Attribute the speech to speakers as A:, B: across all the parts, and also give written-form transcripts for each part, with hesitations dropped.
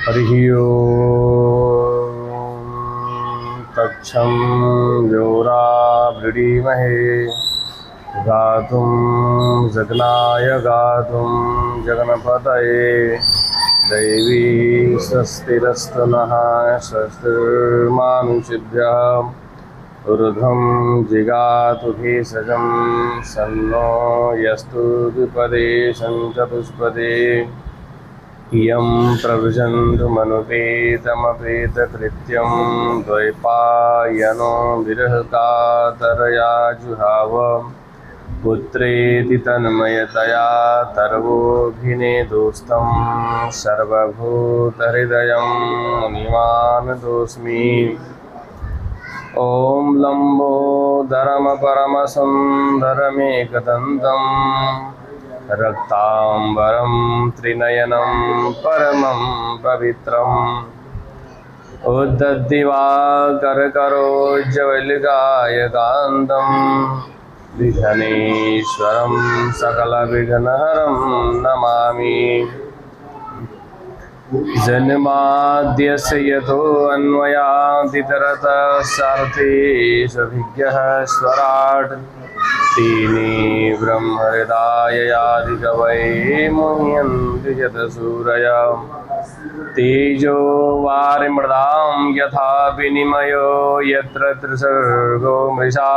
A: हरिः ओम् तच्छं जोरावृणीमहे गातुं जगनाय गातुं जगन्पतये दैवी स्वस्तिरस्तु नः स्वस्तिर्मानुषिभ्यः ऊर्ध्वं जिगातु भेषजं सन्नो यस्तु द्विपदे सञ्चतुष्पदे इयं प्रव्रजन्तु मनुपेतमपेतकृत्यं द्वैपायनो विरहकातरया जुहाव पुत्रेति तन्मयतया तर्वोऽभिनेदोस्तं सर्वभूतहृदयं मुनिमानतोऽस्मि। ॐ लम्बोदरमपरमसुन्दरमेकदन्तम् रक्ताम्बरं त्रिनयनं परमं पवित्रम् उद्धद्दिवाकरकरोज्ज्वलिकायकान्तं विघ्नेश्वरं सकलविघ्नहरं नमामि। जन्माद्यस्य यतोऽन्वयादितरतश्चार्थेष्वभिज्ञः स्वराट् तेने ब्रह्महृदाययादिकवये मुह्यन्ति यतसूरया तेजो वारिमृदां यथा विनिमयो यत्र त्रिसर्गो मृषा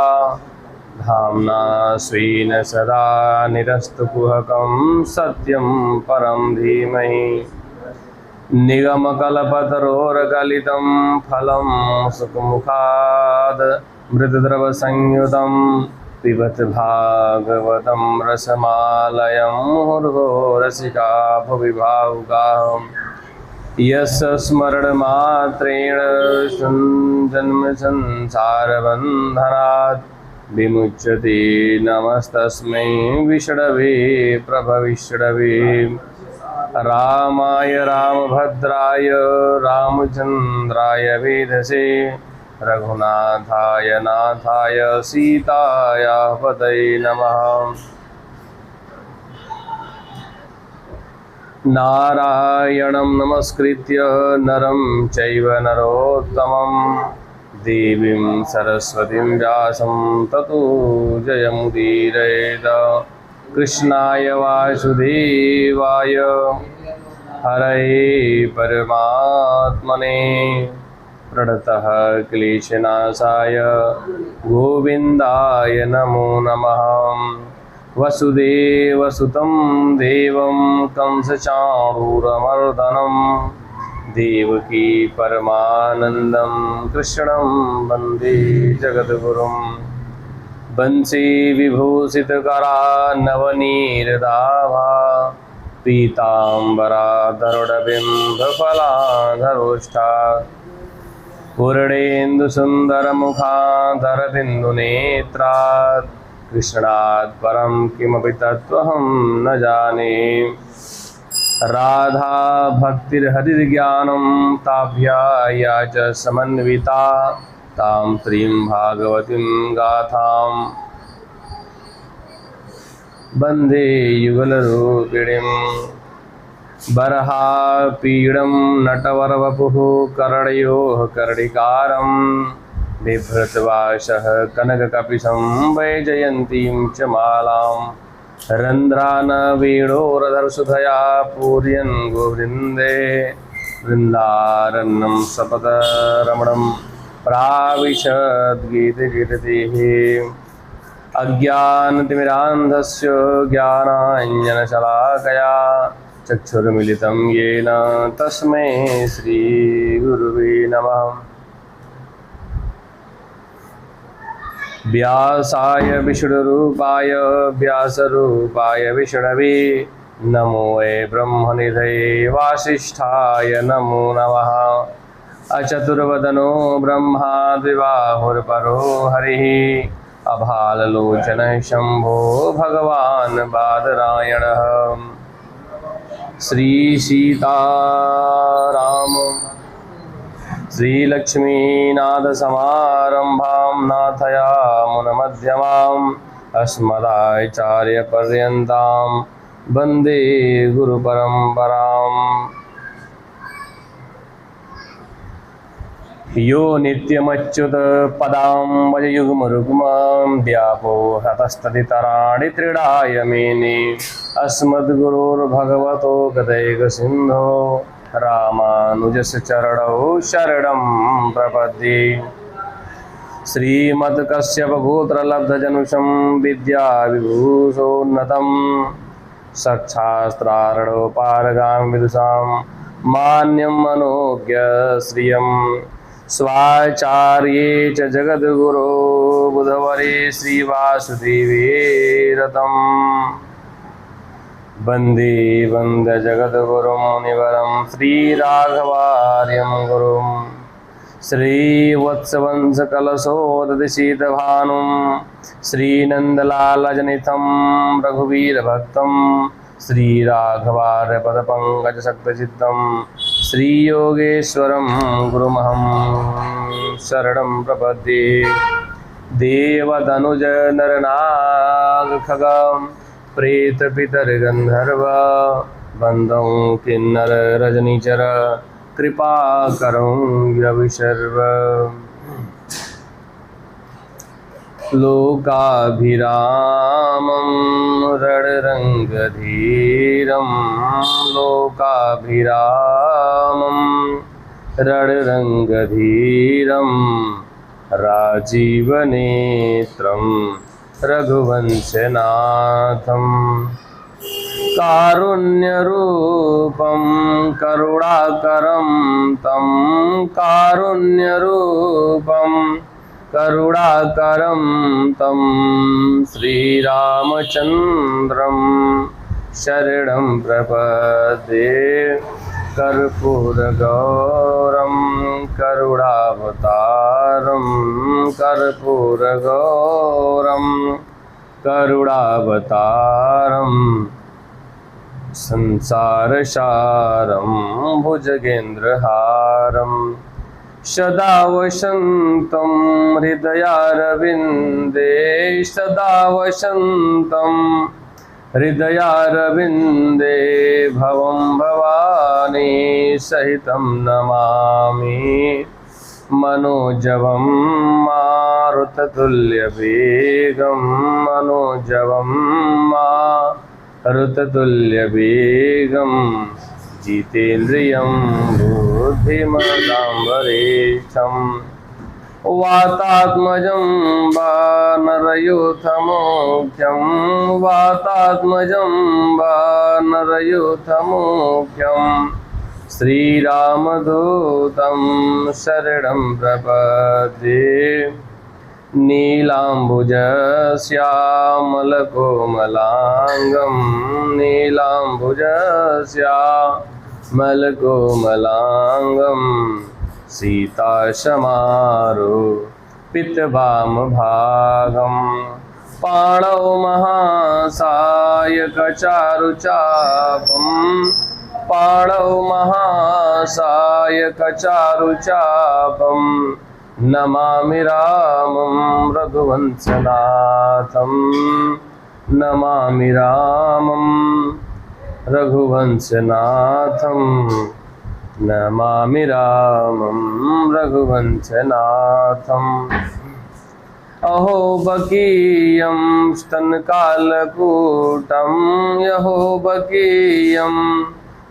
A: धाम्ना स्वेन सदा निरस्तकुहकं सत्यं परं धीमहि। निगमकल्पतरोर्गलितं फलं सुखमुखाद् मृतद्रवसंयुतं पिबत भागवतं रसमालयं मुहुर्मुहुर्गो रसिका भुवि भावुकाः यस्य स्मरणमात्रेण जन्मसंसारबन्धनात् विमुच्यते। नमस्तस्मै विष्णवे प्रभविष्णवे रामाय रामभद्राय रामचन्द्राय वेधसे रघुनाथाय नाथाय सीताया पतये नमः। नारायणं नमस्कृत्य नरं चैव नरोत्तमं देवीं सरस्वतीं व्यासं ततो जयमुदीरयेत्। कृष्णाय वासुदेवाय हरये परमात्मने प्रणतः क्लेशनाशाय गोविन्दाय नमो नमः। वसुदेवसुतं देवं कंसचाणूरमर्दनं देवकी परमानन्दं कृष्णं वन्दे जगद्गुरुं। बंसी विभूषितकरान्नवनीरदाभा पीताम्बराधरुडबिम्बफलाधरोष्ठा पूर्णेन्दुसुन्दरमुखाधरबिन्दुनेत्रात् कृष्णात् परं किमपि तत्त्वहं न जाने। राधा भक्तिर्हरिर्ज्ञानं ताभ्या या च समन्विता तां त्रीं भागवतीं गाथां वन्दे युगलरूपिणीं। बर्हापीडं नटवरवपुः कर्णयोः कर्णिकारं बिभ्रतवासः कनककपिशं वैजयन्तीं च मालां रन्ध्रान् वेणोरधरसुधया पूरयन् गोवृन्दे वृन्दारण्यं सपदरमणं प्राविशद्गीतकीर्तिः। अज्ञानतिमिरान्धस्य ज्ञानाञ्जनशलाकया चक्षुर्मिलितं येन तस्मै श्रीगुरुवे नमः। व्यासाय विष्णुरूपाय व्यासरूपाय विष्णवे नमो वै ब्रह्मनिधये वासिष्ठाय नमो नमः। अचतुर्वदनो ब्रह्मा द्विबाहुर्परो हरिः अभाललोचनः शम्भो भगवान् बादरायणः। श्री सीताराम श्रीलक्ष्मीनाथसमारम्भां नाथयामुनमध्यमाम् अस्मदाचार्यपर्यन्तां वन्दे गुरुपरम्पराम्। यो नित्यमच्युत पदाम्बुजयुग्मरुग्मं व्यापोहतस्तदितराणि तृणाय मेने अस्मद्गुरोर्भगवतो गदैकसिन्धो रामानुजस्य चरणौ शरणं प्रपद्ये। श्रीमत्कश्यपगोत्रलब्धजनुषं विद्याविभूषोन्नतं सच्छास्त्रार्णोपारगां विदुषां मान्यं मनोज्ञ श्रियं स्वाचार्ये च जगद्गुरो बुधवरे श्रीवासुदेवे रतं वन्दे वन्द्यजगद्गुरुं मुनिवरं श्रीराघवार्यं गुरुं श्रीवत्सवंशकलशोदधिशीतभानुं श्रीनन्दलालजनितं रघुवीरभक्तं श्रीराघवार्यपदपङ्कजशक्तचित्तं श्रीयोगेश्वरं गुरुमहं शरणं प्रपद्ये। देवतनुजनरनागखगं प्रेतपितर्गन्धर्व वन्दं किन्नर रजनीचर कृपाकरं रविशर्व। लोकाभिरामं रणरङ्गधीरं लोकाभिरामं रणरङ्गधीरं राजीवनेत्रं रघुवंशनाथं कारुण्यरूपं करुणाकरं तं कारुण्यरूपं करुणाकरं तं श्रीरामचन्द्रं शरणं प्रपद्ये। कर्पूरगौरं करुणावतारं कर्पूरगौरं करुणावतारं संसारसारं भुजगेन्द्रहारं सदा वसन्तं हृदयारविन्दे सदा वसन्तं हृदयारविन्दे भवं भवानी सहितं नमामि मनोजवं मारुततुल्यवेगं मनोजवं मारुततुल्यवेगं जितेन्द्रियं बुद्धिमतां वरिष्ठं वातात्मजं वानरयूथमुख्यं वातात्मजं वानरयूथमुख्यं श्रीरामदूतं शरणं प्रपद्ये। नीलाम्बुजश्यामलकोमलाङ्गं नीलाम्बुजश्यामलकोमलाङ्गं सीताशमारोपितवामभागं पाणौ महासायकचारुचापं पाणौ महासायकचारुचापं नमामि रामं रघुवंशनाथं नमामि रामं रघुवंशनाथं नमामि रामं रघुवंशनाथम्। अहो बकीयं स्तनकालकूटं यहो बकीयं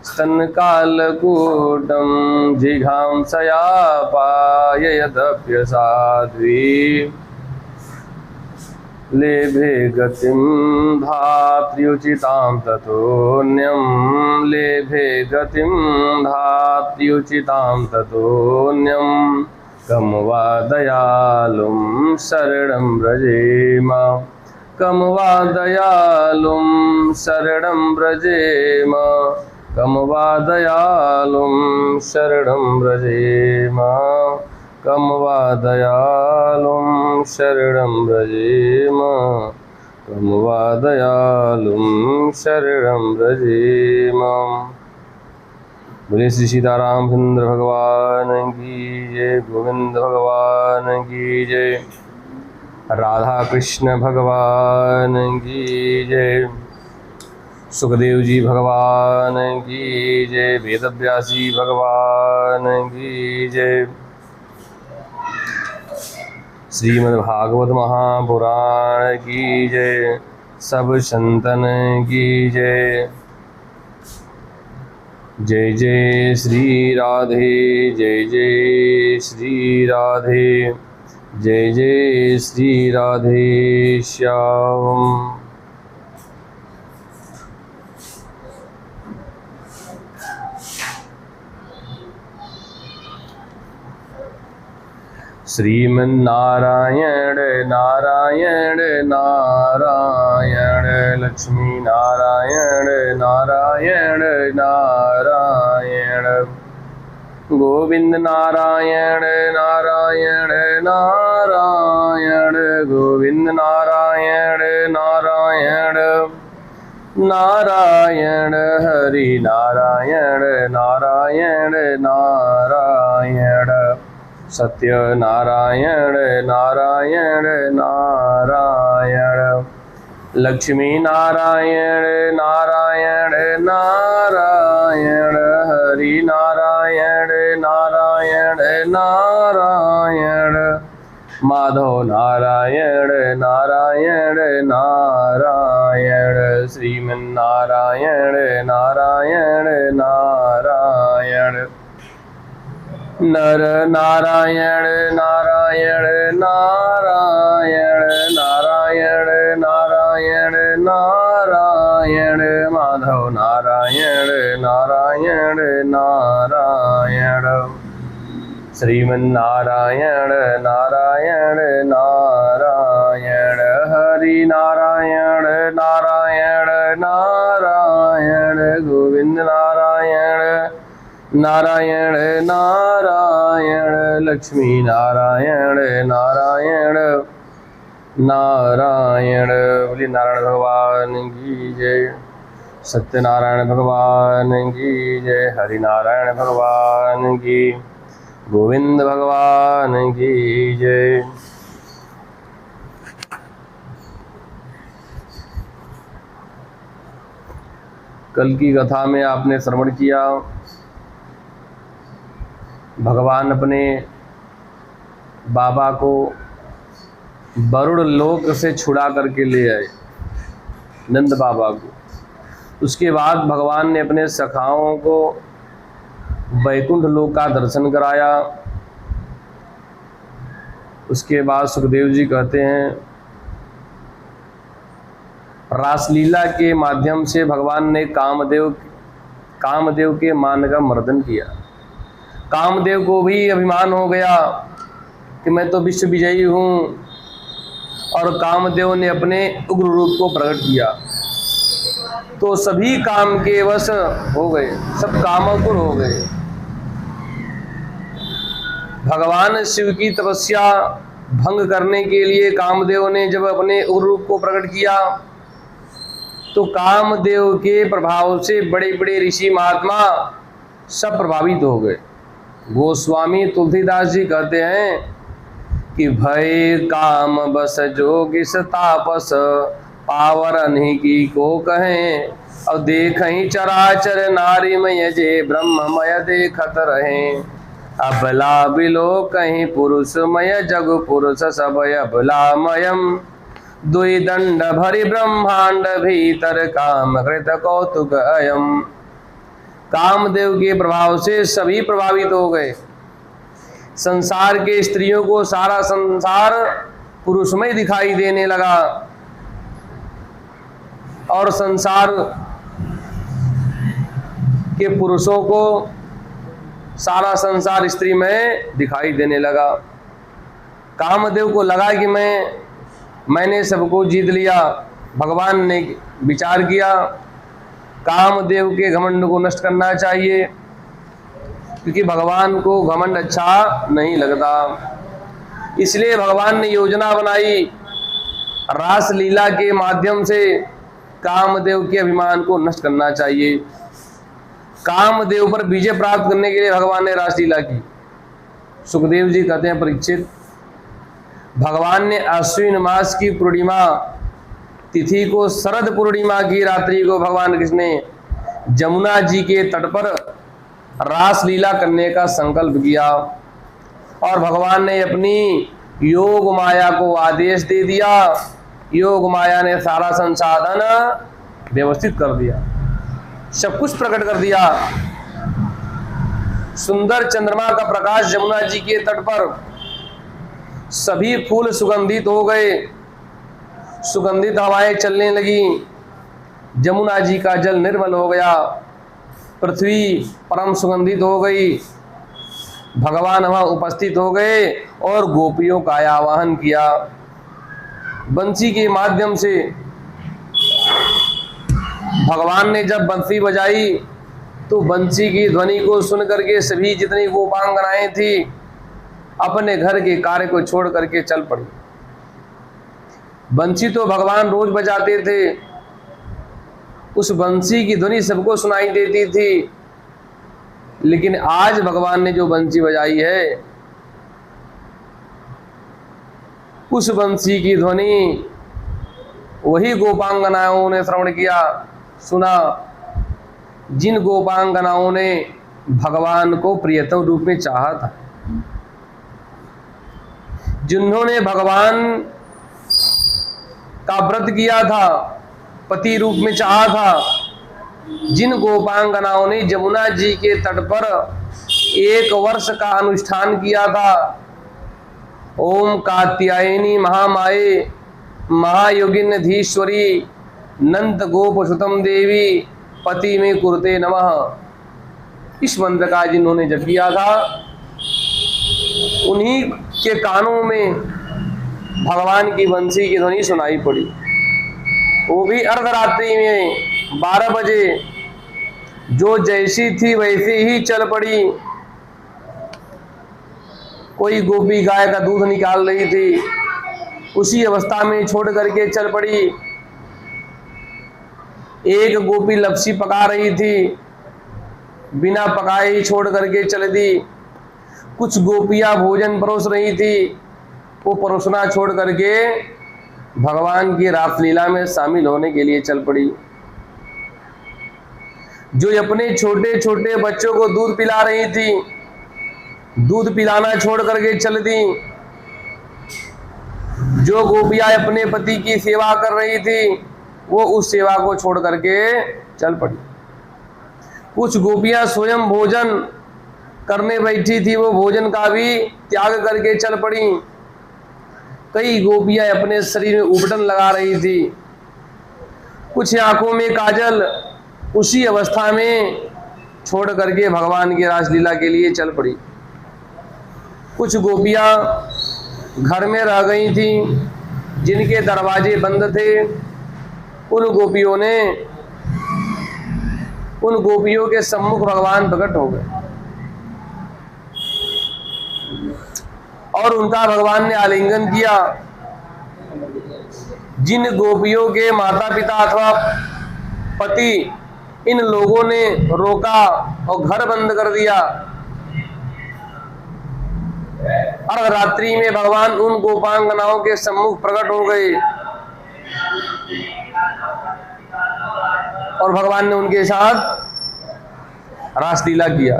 A: स्तनकालकूटं जिघांसयापाययदप्यसाध्वी लेभे गतिं धात्र्युचितां ततोऽन्यं लेभे गतिं धात्र्युचितां ततोऽन्यं कं वा दयालुं शरणं व्रजेम कं वा दयालुं शरणं व्रजेम कं वा दयालुं शरणं व्रजेम कं वा दयालुं शरणं व्रजेम कं वा दयालुं शरणं व्रजेम। बोले श्री सीतारामचंद्र भगवान की जय, गोविंद भगवान की जय, राधा कृष्ण भगवान की जय, सुखदेव जी भगवान की जय, वेदव्यासी भगवान की जय, श्रीमद्भागवत महापुराण की जय। सब संतन की जय। जय जय श्री राधे, जय जय श्री राधे, जय जय श्री राधे श्याम। श्रीमन्नारायण नारायण नारायण, लक्ष्मी नारायण नारायण नारायण, गोविंद नारायण नारायण नारायण, गोविंद नारायण नारायण नारायण, हरि नारायण नारायण नारायण, सत्य नारायण नारायण नारायण, लक्ष्मी नारायण नारायण नारायण, हरि नारायण नारायण नारायण, माधव नारायण नारायण नारायण, श्रीमन्नारायण नारायण नारायण, नर नारायण नारायण नारायण नारायण नारायण नारायण, माधव नारायण नारायण नारायण, श्रीमन्नारायण नारायण नारायण, हरि नारायण नारायण नारायण, गोविंद नारायण नारायण नारायण, लक्ष्मी नारायण नारायण नारायण। बोलिए नारायण भगवान की जय। सत्यनारायण भगवान की जय। हरि नारायण भगवान की, गोविंद भगवान की जय। कल की कथा में आपने श्रवण किया, भगवान अपने बाबा को वरुण लोक से छुड़ा करके ले आए, नंद बाबा को। उसके बाद भगवान ने अपने सखाओं को वैकुंठ लोक का दर्शन कराया। उसके बाद सुखदेव जी कहते हैं, रासलीला के माध्यम से भगवान ने कामदेव के मान का मर्दन किया। कामदेव को भी अभिमान हो गया कि मैं तो विश्व विजयी हूँ, और कामदेव ने अपने उग्र रूप को प्रकट किया तो सभी काम के वश हो गए, सब कामातुर हो गए। भगवान शिव की तपस्या भंग करने के लिए कामदेव ने जब अपने उग्र रूप को प्रकट किया तो कामदेव के प्रभाव से बड़े बड़े ऋषि महात्मा सब प्रभावित हो गए। गोस्वामी तुलसीदास जी कहते हैं कि भय काम बस जोगिस तापस, पावर अनहि की को कहें, अब देखें चराचर नारीमय जे ब्रह्ममय देखत रहें, अबला बिलो कहीं पुरुषमय जग पुरुष सबय अबलामयम, दुई दंड भरि ब्रह्मांड भीतर काम कृत कौतुक अयम। कामदेव के प्रभाव से सभी प्रभावित हो गए। संसार के स्त्रियों को सारा संसार पुरुषमय दिखाई देने लगा, और संसार के पुरुषों को सारा संसार स्त्रीमय दिखाई देने लगा। कामदेव को लगा कि मैंने सबको जीत लिया। भगवान ने विचार किया, कामदेव के घमंड को नष्ट करना चाहिए, क्योंकि भगवान को घमंड अच्छा नहीं लगता। इसलिए भगवान ने योजना बनाई, रास लीला के माध्यम से कामदेव के अभिमान को नष्ट करना चाहिए। कामदेव पर विजय प्राप्त करने के लिए भगवान ने रासलीला की। सुखदेव जी कहते हैं, परीक्षित, भगवान ने अश्विन मास की पूर्णिमा तिथि को, शरद पूर्णिमा की रात्रि को भगवान कृष्ण ने जमुना जी के तट पर रासलीला करने का संकल्प किया, और भगवान ने अपनी योग माया को आदेश दे दिया। योग माया ने सारा संसाधन व्यवस्थित कर दिया, सब कुछ प्रकट कर दिया। सुंदर चंद्रमा का प्रकाश यमुना जी के तट पर, सभी फूल सुगंधित हो गए, सुगंधित हवाएं चलने लगी, यमुना जी का जल निर्मल हो गया, पृथ्वी परम सुगंधित हो गई, भगवान वहां उपस्थित हो गए और गोपियों का आवाहन किया। बंसी के माध्यम से भगवान ने जब बंसी बजाई तो बंसी की ध्वनि को सुन करके सभी जितनी गोपांगनाएं थी अपने घर के कार्य को छोड़ करके चल पड़ी। बंसी तो भगवान रोज बजाते थे, उस बंसी की ध्वनि सबको सुनाई देती थी, लेकिन आज भगवान ने जो बंसी बजाई है उस बंसी की ध्वनि वही गोपांगनाओं ने श्रवण किया, सुना, जिन गोपांगनाओं ने भगवान को प्रियतम रूप में चाहा था, जिन्होंने भगवान का व्रत किया था, पति रूप में चाहा था, जिन गोपांगनाओं ने यमुना जी के तट पर 1 वर्ष का अनुष्ठान किया था। ओम कात्यायनी महामाये महायोगिन्यधीश्वरी नंद गोपसुतम देवी पति में कुरुते नमः, इस मंत्र का जिन्होंने जप किया था उन्हीं के कानों में भगवान की बंसी की ध्वनि सुनाई पड़ी, वो भी अर्धरात्रि में 12 बजे, जो जैसी थी वैसी ही चल पड़ी। कोई गोपी गाय का दूध निकाल रही थी, उसी अवस्था में छोड़ करके चल पड़ी। एक गोपी लपसी पका रही थी, बिना पकाए ही छोड़ करके चल दी। कुछ गोपियां भोजन परोस रही थी, वो परोसना छोड़ करके भगवान की रासलीला में शामिल होने के लिए चल पड़ी। जो अपने छोटे छोटे बच्चों को दूध पिला रही थी, दूध पिलाना छोड़ करके चल दी। जो गोपियां अपने पति की सेवा कर रही थी वो उस सेवा को छोड़ करके चल पड़ी। कुछ गोपियां स्वयं भोजन करने बैठी थी, वो भोजन का भी त्याग करके चल पड़ी। कई गोपियां अपने शरीर में उबटन लगा रही थी, कुछ आंखों में काजल, उसी अवस्था में छोड़ करके भगवान की रासलीला के लिए चल पड़ी। कुछ गोपियां घर में रह गई थी, जिनके दरवाजे बंद थे, उन गोपियों के सम्मुख भगवान प्रकट हो गए और उनका भगवान ने आलिंगन किया। जिन गोपियों के माता पिता अथवा पति इन लोगों ने रोका और घर बंद कर दिया, अर्धरात्रि में भगवान उन गोपांगनाओं के सम्मुख प्रकट हो गए और भगवान ने उनके साथ रासलीला किया।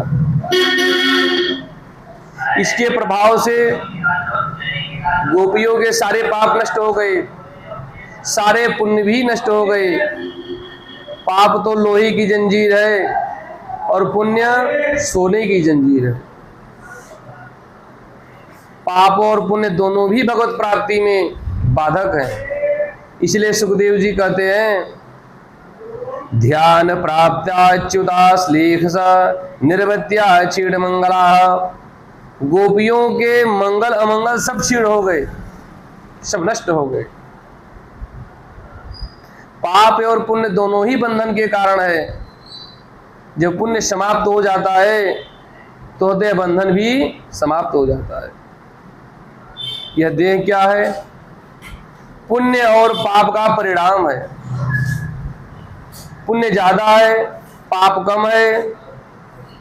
A: इसके प्रभाव से गोपियों के सारे पाप नष्ट हो गए, सारे पुण्य भी नष्ट हो गए। पाप तो लोहे की जंजीर है और पुण्य सोने की जंजीर है। पाप और पुण्य दोनों भी भगवत प्राप्ति में बाधक हैं। इसलिए सुखदेव जी कहते हैं, ध्यान प्राप्त्याच्युताश्लेष निर्वत्या क्षीण मंगला। गोपियों के मंगल अमंगल सब क्षीण हो गए, सब नष्ट हो गए। पाप और पुण्य दोनों ही बंधन के कारण है। जब पुण्य समाप्त हो जाता है तो देह बंधन भी समाप्त हो जाता है। यह देह क्या है? पुण्य और पाप का परिणाम है। पुण्य ज्यादा है, पाप कम है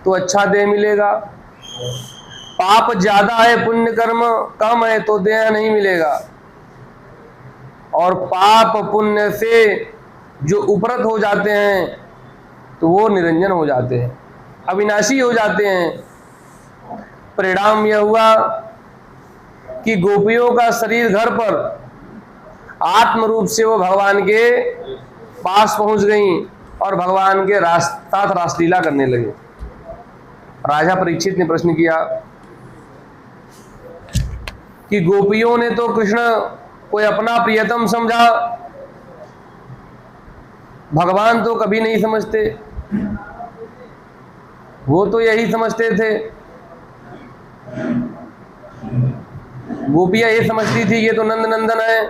A: तो अच्छा देह मिलेगा। पाप ज्यादा है, पुण्य कर्म कम है तो देह नहीं मिलेगा। और पाप पुण्य से जो उपरत हो जाते हैं तो वो निरंजन हो जाते हैं, अविनाशी हो जाते हैं। परिणाम यह हुआ कि गोपियों का शरीर घर पर आत्म रूप से वो भगवान के पास पहुंच गई और भगवान के साथ रासलीला करने लगे। राजा परीक्षित ने प्रश्न किया कि गोपियों ने तो कृष्ण कोई अपना प्रियतम समझा, भगवान तो कभी नहीं समझते, वो तो यही समझते थे, गोपियां ये समझती थी ये तो नंद नंदन है,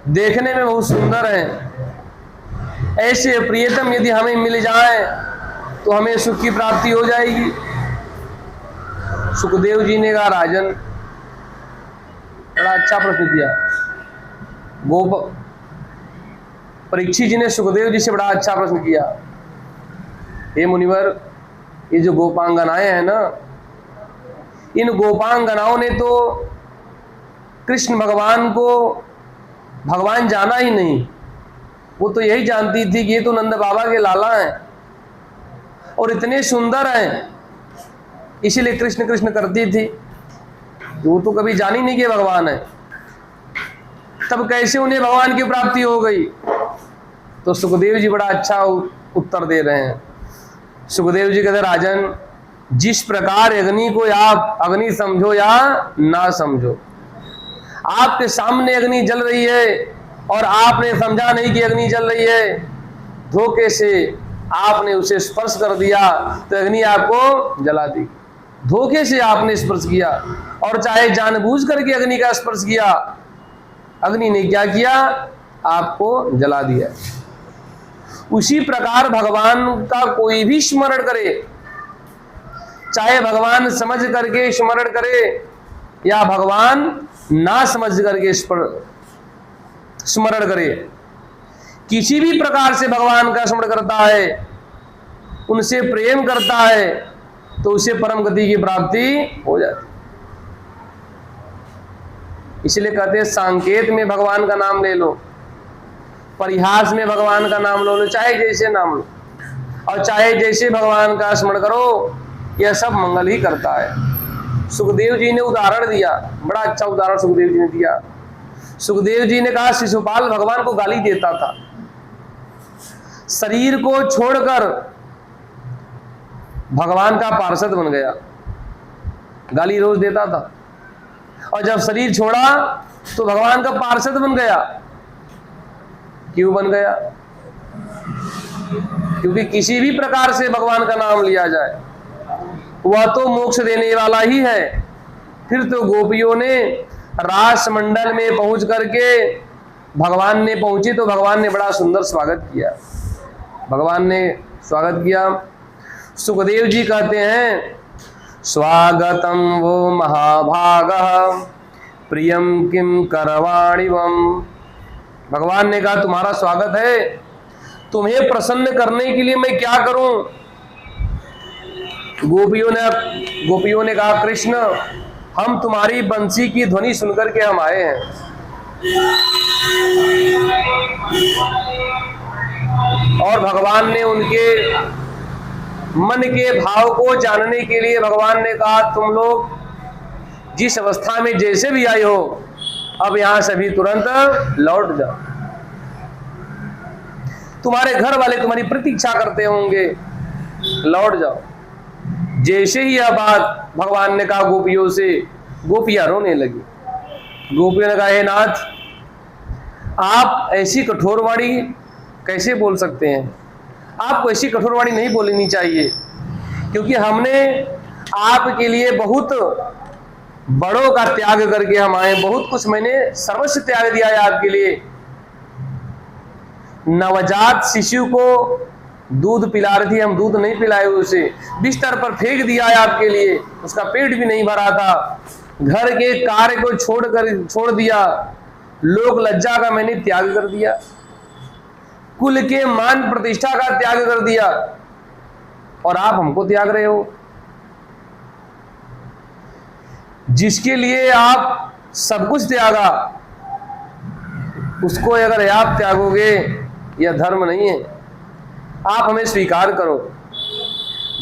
A: देखने में बहुत सुंदर है, ऐसे प्रियतम यदि हमें मिल जाए तो हमें सुख की प्राप्ति हो जाएगी। सुखदेव जी ने कहा राजन, बड़ा अच्छा प्रश्न किया। परीक्षित जी ने सुखदेव जी से बड़ा अच्छा प्रश्न किया। हे मुनिवर, ये जो गोपांगनाएं हैं ना, इन गोपांगनाओं ने तो कृष्ण भगवान को भगवान जाना ही नहीं, वो तो यही जानती थी कि ये तो नंद बाबा के लाला हैं और इतने सुंदर हैं, इसीलिए कृष्ण कृष्ण करती थी, वो तो कभी जानी नहीं कि भगवान है। तब कैसे उन्हें भगवान की प्राप्ति हो गई? तो सुखदेव जी बड़ा अच्छा उत्तर दे रहे हैं। सुखदेव जी कहते राजन, जिस प्रकार अग्नि को आप अग्नि समझो या ना समझो, आपके सामने अग्नि जल रही है और आपने समझा नहीं कि अग्नि जल रही है, धोखे से आपने उसे स्पर्श कर दिया तो अग्नि आपको जला दी। धोखे से आपने स्पर्श किया और चाहे जानबूझ करके अग्नि का स्पर्श किया, अग्नि ने क्या किया? आपको जला दिया। उसी प्रकार भगवान का कोई भी स्मरण करे, चाहे भगवान समझ करके स्मरण करे या भगवान ना समझ करके स्मरण करे, किसी भी प्रकार से भगवान का स्मरण करता है, उनसे प्रेम करता है, तो उसे परम गति की प्राप्ति हो जाती। इसलिए कहते हैं सांकेत में भगवान का नाम ले लो, परिहास में भगवान का नाम लो, चाहे जैसे नाम लो और चाहे जैसे भगवान का स्मरण करो, यह सब मंगल ही करता है। सुखदेव जी ने उदाहरण दिया, बड़ा अच्छा उदाहरण सुखदेव जी ने दिया। सुखदेव जी ने कहा शिशुपाल भगवान को गाली देता था, शरीर को छोड़कर भगवान का पार्षद बन गया, गाली रोज देता था, और जब शरीर छोड़ा तो भगवान का पार्षद बन गया। क्यों बन गया? क्योंकि किसी भी प्रकार से भगवान का नाम लिया जाए वह तो मोक्ष देने वाला ही है। फिर तो गोपियों ने रास मंडल में पहुंच करके भगवान ने पहुंची तो भगवान ने बड़ा सुंदर स्वागत किया, भगवान ने स्वागत किया। सुखदेव जी कहते हैं स्वागतम वो महाभागः प्रियम किम करवाणिवम। भगवान ने कहा तुम्हारा स्वागत है, तुम्हें प्रसन्न करने के लिए मैं क्या करूं? गोपियों ने कहा कृष्ण, हम तुम्हारी बंसी की ध्वनि सुनकर के हम आए हैं। और भगवान ने उनके मन के भाव को जानने के लिए भगवान ने कहा तुम लोग जिस अवस्था में जैसे भी आए हो, अब यहां से भी तुरंत लौट जाओ। तुम्हारे घर वाले तुम्हारी प्रतीक्षा करते होंगे, लौट जाओ। जैसे ही यह बात भगवान ने कहा गोपियों से, गोपियां रोने लगी। गोपियों ने कहा हे नाथ, आप ऐसी कठोर वाणी कैसे बोल सकते हैं? आपको ऐसी कठोर वाणी नहीं बोलनी चाहिए, क्योंकि हमने आपके लिए बहुत बड़ों का त्याग करके हम आए, बहुत कुछ मैंने सर्वस्व त्याग दिया है आपके लिए। नवजात शिशु को दूध पिला रही थी, हम दूध नहीं पिलाए, उसे बिस्तर पर फेंक दिया है आपके लिए, उसका पेट भी नहीं भरा था। घर के कार्य को छोड़ दिया, लोक लज्जा का मैंने त्याग कर दिया, कुल के मान प्रतिष्ठा का त्याग कर दिया, और आप हमको त्याग रहे हो। जिसके लिए आप सब कुछ त्यागा, उसको अगर आप त्यागोगे, यह धर्म नहीं है। आप हमें स्वीकार करो।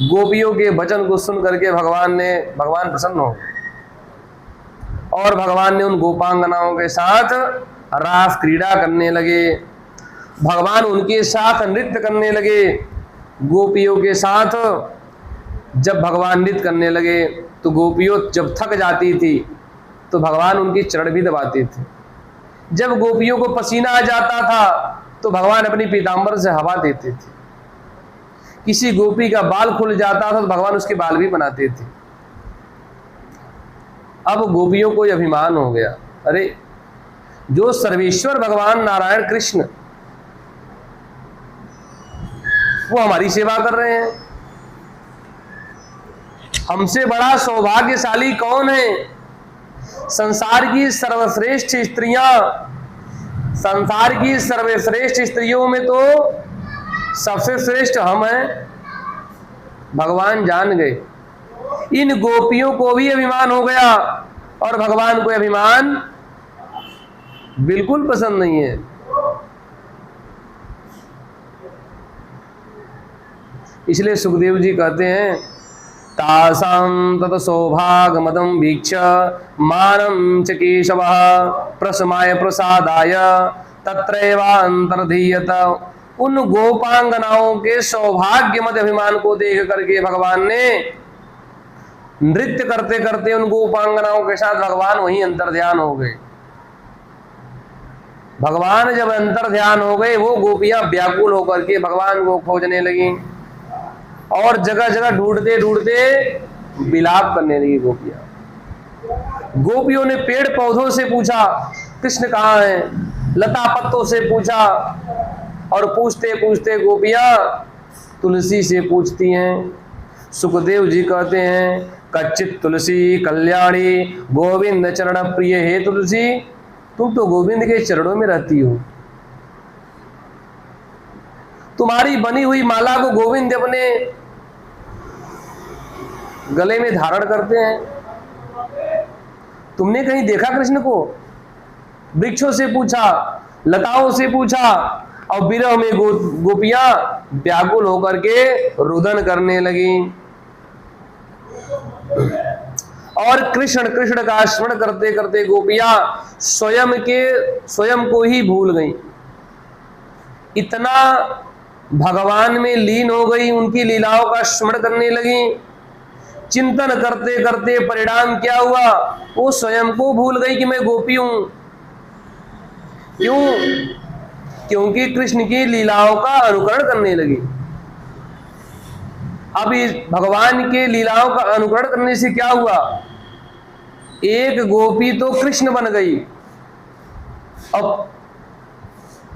A: गोपियों के वचन को सुन करके भगवान प्रसन्न हो। और भगवान ने उन गोपांगनाओं के साथ रास क्रीड़ा करने लगे। भगवान उनके साथ नृत्य करने लगे। गोपियों के साथ जब भगवान नृत्य करने लगे तो गोपियों जब थक जाती थी तो भगवान उनके चरण भी दबाते थे। जब गोपियों को पसीना आ जाता था तो भगवान अपनी पीतांबर से हवा देते थे। किसी गोपी का बाल खुल जाता था तो भगवान उसके बाल भी बनाते थे। अब गोपियों को अभिमान हो गया, अरे जो सर्वेश्वर भगवान नारायण कृष्ण वो हमारी सेवा कर रहे हैं, हमसे बड़ा सौभाग्यशाली कौन है? संसार की सर्वश्रेष्ठ स्त्रियां, संसार की सर्वश्रेष्ठ स्त्रियों में तो सबसे श्रेष्ठ हम हैं। भगवान जान गए, इन गोपियों को भी अभिमान हो गया और भगवान को अभिमान बिल्कुल पसंद नहीं है। इसलिए सुखदेव जी कहते हैं, तासां तत सौभाग मदं वीक्ष्य मानं च केशवः प्रशमाय प्रसादाय तत्रैवान्तर्धीयत। उन गोपांगनाओं के सौभाग्य मद अभिमान को देख करके भगवान ने नृत्य करते करते उन गोपांगनाओं के साथ भगवान वहीं अंतर ध्यान हो गए। भगवान जब अंतर ध्यान हो गए, वो गोपियां व्याकुल होकर के भगवान को खोजने लगी और जगह जगह ढूंढते ढूंढते विलाप करने लगी गोपियां। गोपियों ने पेड़ पौधों से पूछा कृष्ण कहाँ है, लता पत्तों से पूछा, और पूछते पूछते गोपियां तुलसी से पूछती हैं। सुखदेव जी कहते हैं, कच्चित तुलसी कल्याणी गोविंद चरण प्रिय। हे तुलसी, तुम तो गोविंद के चरणों में रहती हो, तुम्हारी बनी हुई माला को गोविंद अपने गले में धारण करते हैं। तुमने कहीं देखा कृष्ण को? वृक्षों से पूछा, लताओं से पूछा, और विरह में गोपियां व्याकुल होकर के रुदन करने लगी और कृष्ण कृष्ण का स्मरण करते करते गोपियां स्वयं को ही भूल गई। इतना भगवान में लीन हो गई, उनकी लीलाओं का स्मरण करने लगी। चिंतन करते करते परिणाम क्या हुआ? वो स्वयं को भूल गई कि मैं गोपी हूं। क्यों? क्योंकि कृष्ण की लीलाओं का अनुकरण करने लगी। अब इस भगवान के लीलाओं का अनुकरण करने से क्या हुआ? एक गोपी तो कृष्ण बन गई, अब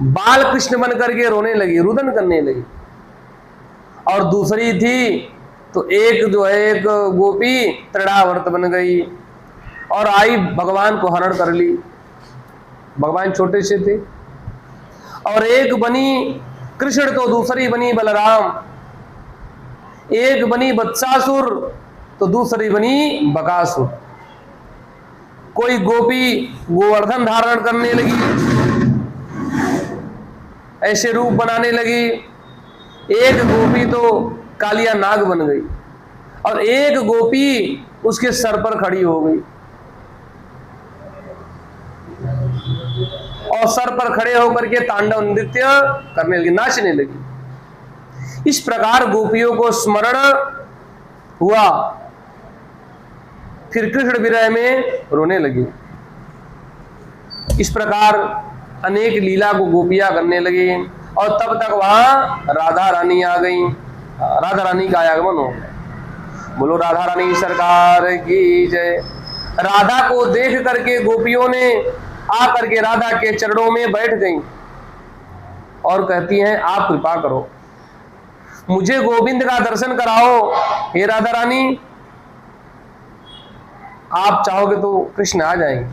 A: बाल कृष्ण बन करके रोने लगी, रुदन करने लगी। और दूसरी थी तो एक जो है एक गोपी तृणावर्त बन गई और आई भगवान को हरण कर ली। भगवान छोटे से थे। और एक बनी कृष्ण तो दूसरी बनी बलराम, एक बनी वत्सासुर तो दूसरी बनी बकासुर। कोई गोपी गोवर्धन धारण करने लगी, ऐसे रूप बनाने लगी। एक गोपी तो कालिया नाग बन गई और एक गोपी उसके सर पर खड़ी हो गई और सर पर खड़े होकर के तांडव नृत्य करने लगी, नाचने लगी। इस प्रकार गोपियों को स्मरण हुआ, फिर कृष्ण विरह में रोने लगी। इस प्रकार अनेक लीला को गोपियां करने लगी और तब तक वहां राधा रानी आ गई। राधा रानी का आगमन हो गया। बोलो राधा रानी सरकार की जय। राधा को देख करके गोपियों ने आकर के राधा के चरणों में बैठ गईं और कहती हैं, आप कृपा करो, मुझे गोविंद का दर्शन कराओ। हे राधा रानी, आप चाहोगे तो कृष्ण आ जाएंगे।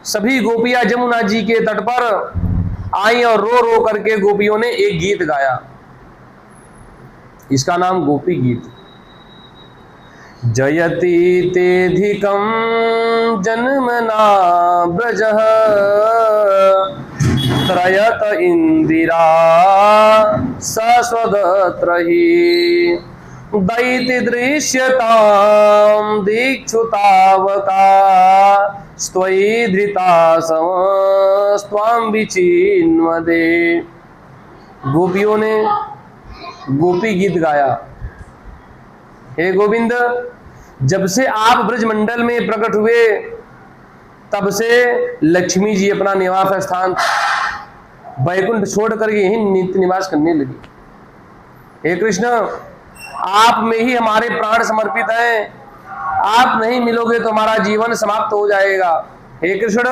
A: सभी गोपियां जमुना जी के तट पर आई और रो रो करके गोपियों ने एक गीत गाया। इसका नाम गोपी गीत। जयति तेधिकं जन्मना ब्रजः त्रयत इंदिरा सस्वदत्रहि दैति दृश्यतां दीक्षुतावका स्त्वयि धृता समस्त्वां विचिन्वदे। गोपियों ने गोपी गीत गाया, हे गोविंद, जब से आप ब्रजमंडल में प्रकट हुए तब से लक्ष्मी जी अपना निवास स्थान वैकुंठ छोड़ करके यही नित्य निवास करने लगी। हे कृष्ण, आप में ही हमारे प्राण समर्पित हैं, आप नहीं मिलोगे तो हमारा जीवन समाप्त हो जाएगा। हे कृष्ण,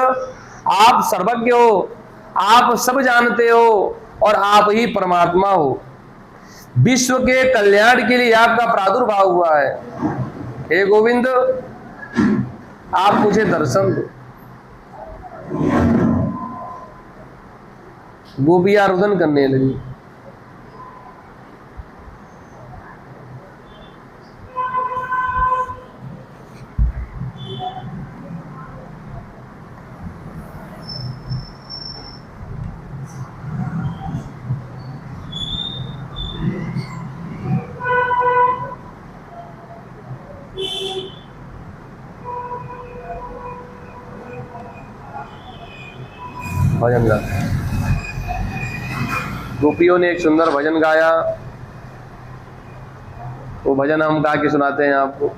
A: आप सर्वज्ञ हो, आप सब जानते हो और आप ही परमात्मा हो। विश्व के कल्याण के लिए आपका प्रादुर्भाव हुआ है। हे गोविंद, आप मुझे दर्शन दो। गोपियां रुदन करने लगी। भजन गा, गोपियों ने एक सुंदर भजन गाया। वो भजन हम गा के सुनाते हैं आपको।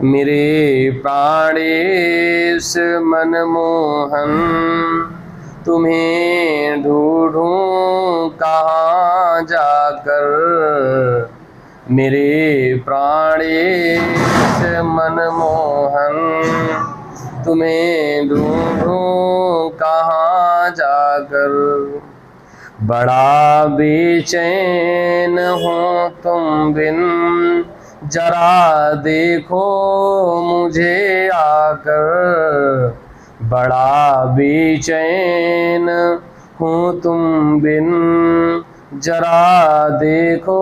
A: मेरे प्राणेश मनमोहन, तुम्हें ढूंढूं कहाँ जाकर। मेरे प्राणेश मनमोहन, तुम्हें ढूंढूं कहाँ जाकर। बड़ा बेचैन हूँ तुम बिन, जरा देखो मुझे आकर। बड़ा बेचैन हूँ तुम बिन, जरा देखो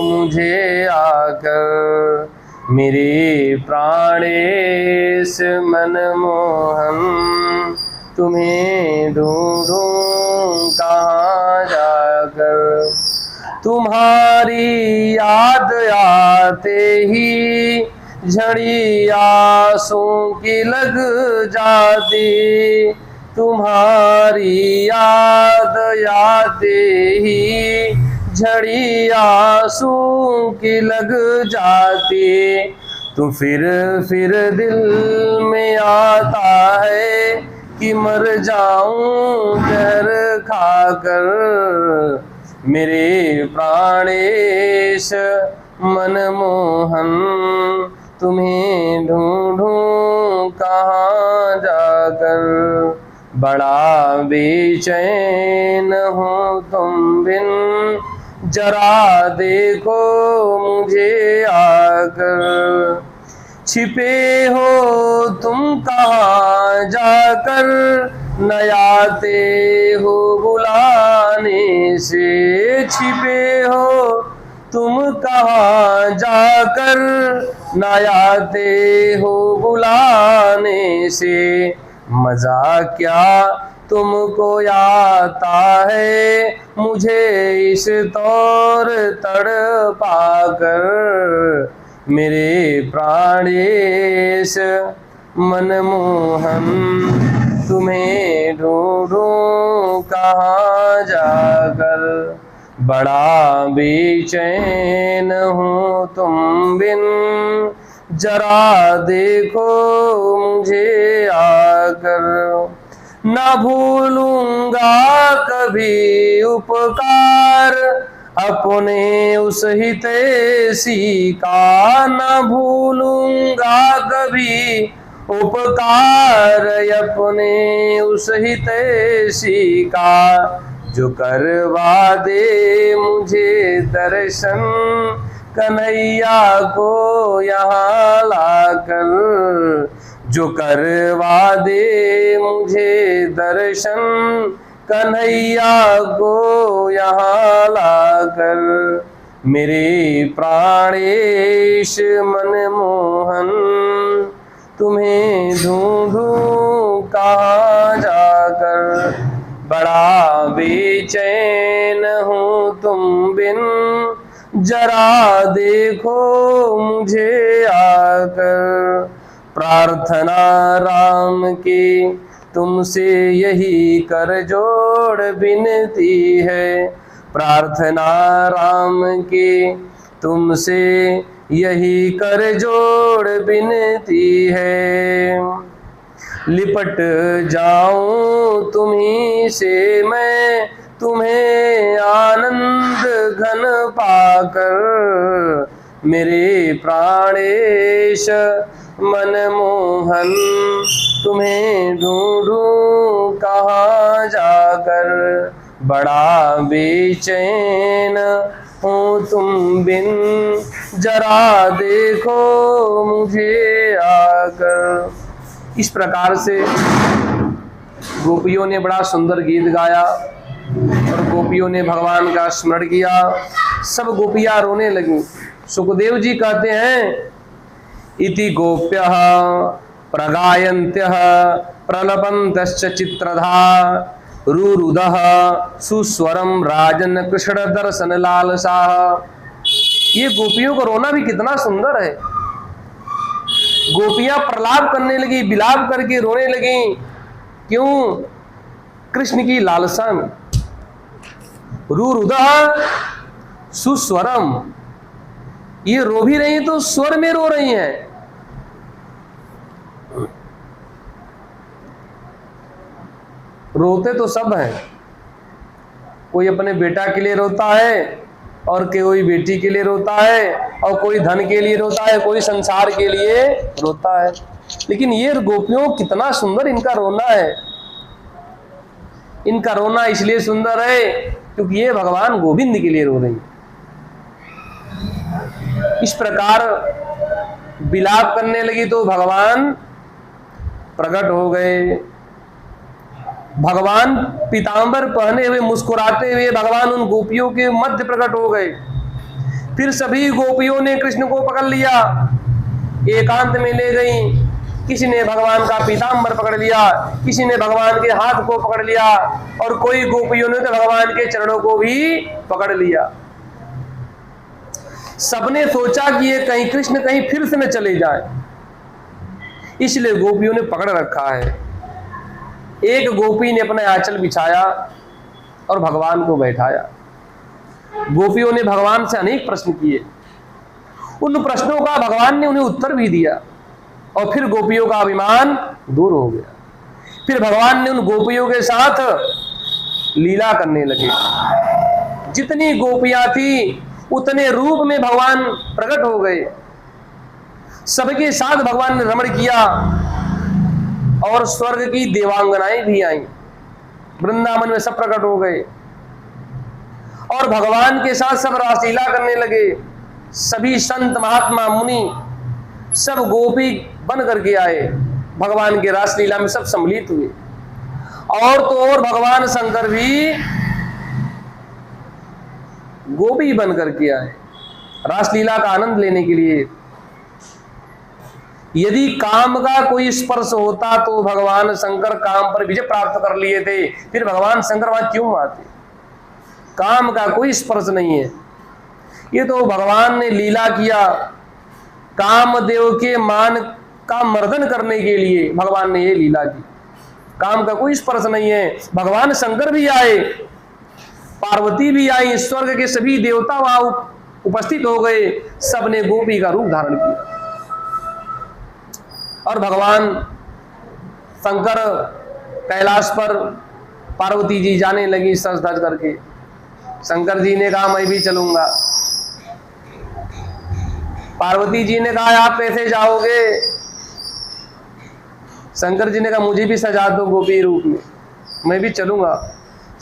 A: मुझे आकर। मेरे प्राणेश मनमोहन, तुम्हें ढूंढूं कहाँ जाकर। तुम्हारी याद आते ही झड़ी आंसू की लग जाती। तुम्हारी याद आते ही झड़ी आंसू की लग जाती। तो फिर दिल में आता है कि मर जाऊं जहर खाकर। मेरे प्राणेश मनमोहन, तुम्हें ढूंढूं कहाँ जाकर। बड़ा बेचैन हूँ तुम बिन, जरा देखो मुझे आकर। छिपे हो तुम कहाँ जाकर, न आते हो बुलाने से। छिपे हो तुम कहाँ जाकर, न आते हो बुलाने से। मजा क्या तुमको आता है मुझे इस तौर तड़पा कर। मेरे प्राणेश मनमोहन, तुम्हें ढूंढूं कहाँ जाकर। बड़ा बेचैन हूँ तुम बिन, जरा देखो मुझे आकर। न भूलूंगा कभी उपकार अपने उस हितैषी का। न भूलूंगा कभी उपकार अपने उस हितैषी का। जो करवा दे मुझे दर्शन कन्हैया को यहाँ लाकर। जो करवा दे मुझे दर्शन कन्हैया को यहाँ लाकर। मेरे प्राणेश मनमोहन, तुम्हें ढूंढूं कहाँ जाकर। बड़ा बेचैन हूँ तुम बिन, जरा देखो मुझे आकर, प्रार्थना राम की तुमसे यही कर जोड़ विनती है, प्रार्थना राम की तुमसे यही कर जोड़ विनती है। लिपट जाऊं तुम्ही से मैं, तुम्हें आनंद घन पाकर, मेरे प्राणेश मनमोहन तुम्हें ढूंढूं कहाँ जाकर, बड़ा बेचैन हूँ तुम बिन, जरा देखो मुझे आकर। इस प्रकार से गोपियों ने बड़ा सुंदर गीत गाया और गोपियों ने भगवान का स्मरण किया। सब गोपियां रोने लगी। सुखदेव जी कहते हैं, इति गोप्यः प्रगायन्त्यः प्रलपन्तश्च चित्रधा, रुरुदः सुस्वरम राजन कृष्ण दर्शन लालसा। ये गोपियों का रोना भी कितना सुंदर है। गोपियां प्रलाप करने लगी, विलाप करके रोने लगी। क्यों? कृष्ण की लालसा में। रुरुदः सुस्वरम, ये रो भी रही तो स्वर में रो रही हैं। रोते तो सब हैं, कोई अपने बेटा के लिए रोता है और कोई बेटी के लिए रोता है और कोई धन के लिए रोता है, कोई संसार के लिए रोता है। लेकिन ये गोपियों कितना सुंदर इनका रोना है। इनका रोना इसलिए सुंदर है क्योंकि ये भगवान गोविंद के लिए रो रही। इस प्रकार विलाप करने लगी तो भगवान प्रकट हो गए। भगवान पीतांबर पहने हुए मुस्कुराते हुए भगवान उन गोपियों के मध्य प्रकट हो गए। फिर सभी गोपियों ने कृष्ण को पकड़ लिया, एकांत में ले गई। किसी ने भगवान का पीतांबर पकड़ लिया, किसी ने भगवान के हाथ को पकड़ लिया और कोई गोपियों ने तो भगवान के चरणों को भी पकड़ लिया। सबने सोचा कि ये कहीं कृष्ण कहीं फिर से न चले जाए, इसलिए गोपियों ने पकड़ रखा है। एक गोपी ने अपना आंचल बिछाया और भगवान को बैठाया। गोपियों ने भगवान से अनेक प्रश्न किए। उन प्रश्नों का भगवान ने उन्हें उत्तर भी दिया और फिर गोपियों का अभिमान दूर हो गया। फिर भगवान ने उन गोपियों के साथ लीला करने लगे। जितनी गोपियां थी उतने रूप में भगवान प्रकट हो गए। सबके साथ भगवान ने रमण किया और स्वर्ग की देवांगनाएं भी आईं, वृंदावन में सब प्रकट हो गए और भगवान के साथ सब रासलीला करने लगे। सभी संत महात्मा मुनि सब गोपी बन करके आए, भगवान के रासलीला में सब सम्मिलित हुए। और तो और भगवान शंकर भी गोपी बन करके आए रासलीला का आनंद लेने के लिए। यदि काम का कोई स्पर्श होता तो भगवान शंकर काम पर विजय प्राप्त कर लिए थे, फिर भगवान शंकर वहां क्यों आते? काम का कोई स्पर्श नहीं है। ये तो भगवान ने लीला किया, कामदेव के मान का मर्दन करने के लिए भगवान ने ये लीला की। काम का कोई स्पर्श नहीं है। भगवान शंकर भी आए, पार्वती भी आई, स्वर्ग के सभी देवता वहां उपस्थित हो गए, सबने गोपी का रूप धारण किया। और भगवान शंकर कैलाश पर, पार्वती जी जाने लगी सज धज करके। शंकर जी ने कहा मैं भी चलूंगा। पार्वती जी ने कहा आप कैसे जाओगे? शंकर जी ने कहा मुझे भी सजा दो गोपी रूप में, मैं भी चलूंगा।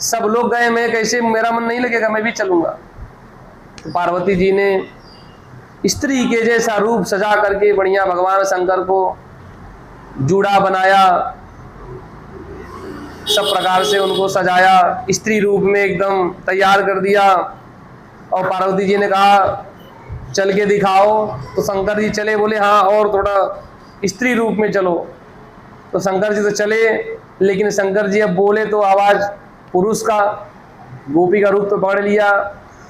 A: सब लोग गए, मैं कैसे, मेरा मन नहीं लगेगा, मैं भी चलूंगा। तो पार्वती जी ने स्त्री के जैसा रूप सजा करके बढ़िया भगवान शंकर को जूड़ा बनाया, सब प्रकार से उनको सजाया, स्त्री रूप में एकदम तैयार कर दिया। और पार्वती जी ने कहा चल के दिखाओ। तो शंकर जी चले, बोले हाँ और थोड़ा स्त्री रूप में चलो। तो शंकर जी तो चले, लेकिन शंकर जी अब बोले तो आवाज पुरुष का, गोपी का रूप तो पकड़ लिया।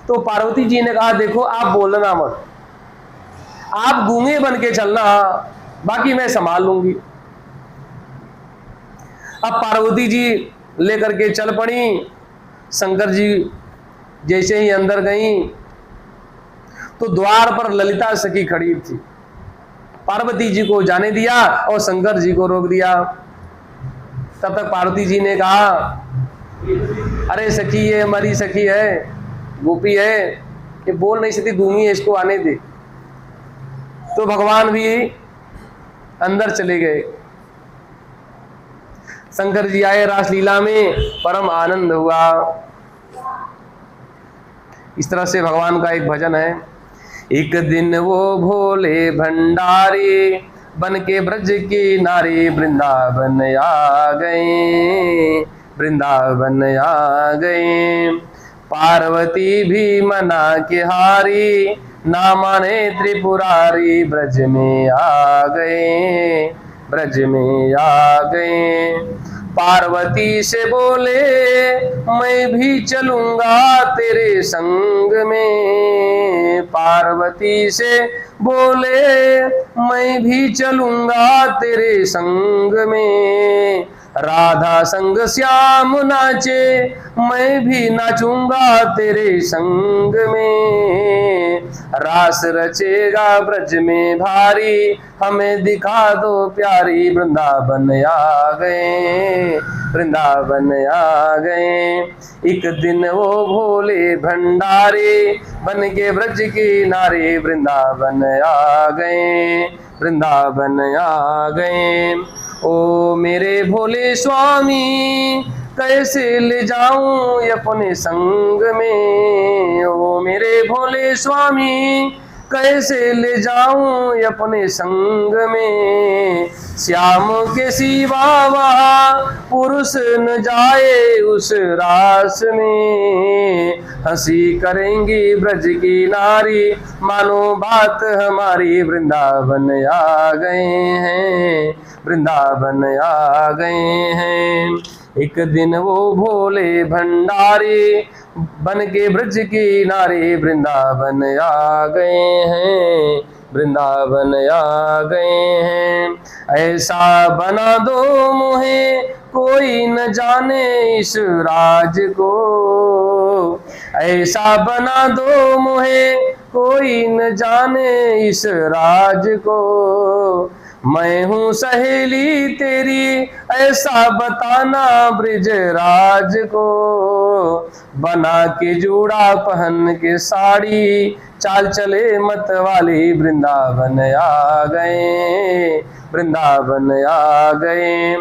A: तो तो पार्वती जी ने कहा देखो आप बोलना मत, आप गूंगे बन के चलना, बाकी मैं संभाल लूंगी। अब पार्वती जी लेकर के चल पड़ी। शंकर जी जैसे ही अंदर गई तो द्वार पर ललिता सखी खड़ी थी। पार्वती जी को जाने दिया और शंकर जी को रोक दिया। तब तक पार्वती जी ने कहा अरे सखी, ये हमारी सखी है, गोपी है, ये बोल नहीं सकती, दूंगी है, इसको आने दे। तो भगवान भी अंदर चले गए। शंकर जी आए, रासलीला में परम आनंद हुआ। इस तरह से भगवान का एक भजन है। एक दिन वो भोले भंडारी बन के ब्रज की नारी वृंदावन आ गए, वृंदावन आ गए। पार्वती भी मना के हारी, ना माने त्रिपुरारी ब्रज में आ गए, ब्रज में आ गए। पार्वती से बोले मैं भी चलूंगा तेरे संग में, पार्वती से बोले मैं भी चलूंगा तेरे संग में। राधा संग श्याम नाचे मैं भी नाचूंगा तेरे संग में। रास रचेगा ब्रज में भारी, हमें दिखा दो प्यारी वृंदावन आ गए, वृंदावन आ गए। एक दिन वो भोले भंडारे बन के ब्रज की नारी वृंदावन आ गए, वृंदावन आ गए। ओ मेरे भोले स्वामी कैसे ले जाऊं अपने संग में, ओ मेरे भोले स्वामी कैसे ले जाऊं अपने संग में। श्याम के सिवा वहाँ पुरुष न जाए उस रास में। हंसी करेंगी ब्रज की नारी, मानो बात हमारी वृंदावन आ गए हैं, वृंदावन आ गए हैं। एक दिन वो भोले भंडारी बन के ब्रज की नारी वृंदावन आ गए हैं, वृंदावन आ गए हैं। ऐसा बना दो मुझे कोई न जाने इस राज को, ऐसा बना दो मुझे कोई न जाने इस राज को। मैं हूँ सहेली तेरी ऐसा बताना ब्रिजराज को। बना के जूड़ा पहन के साड़ी चाल चले मत वाली वृंदावन आ गए, वृंदावन आ गए।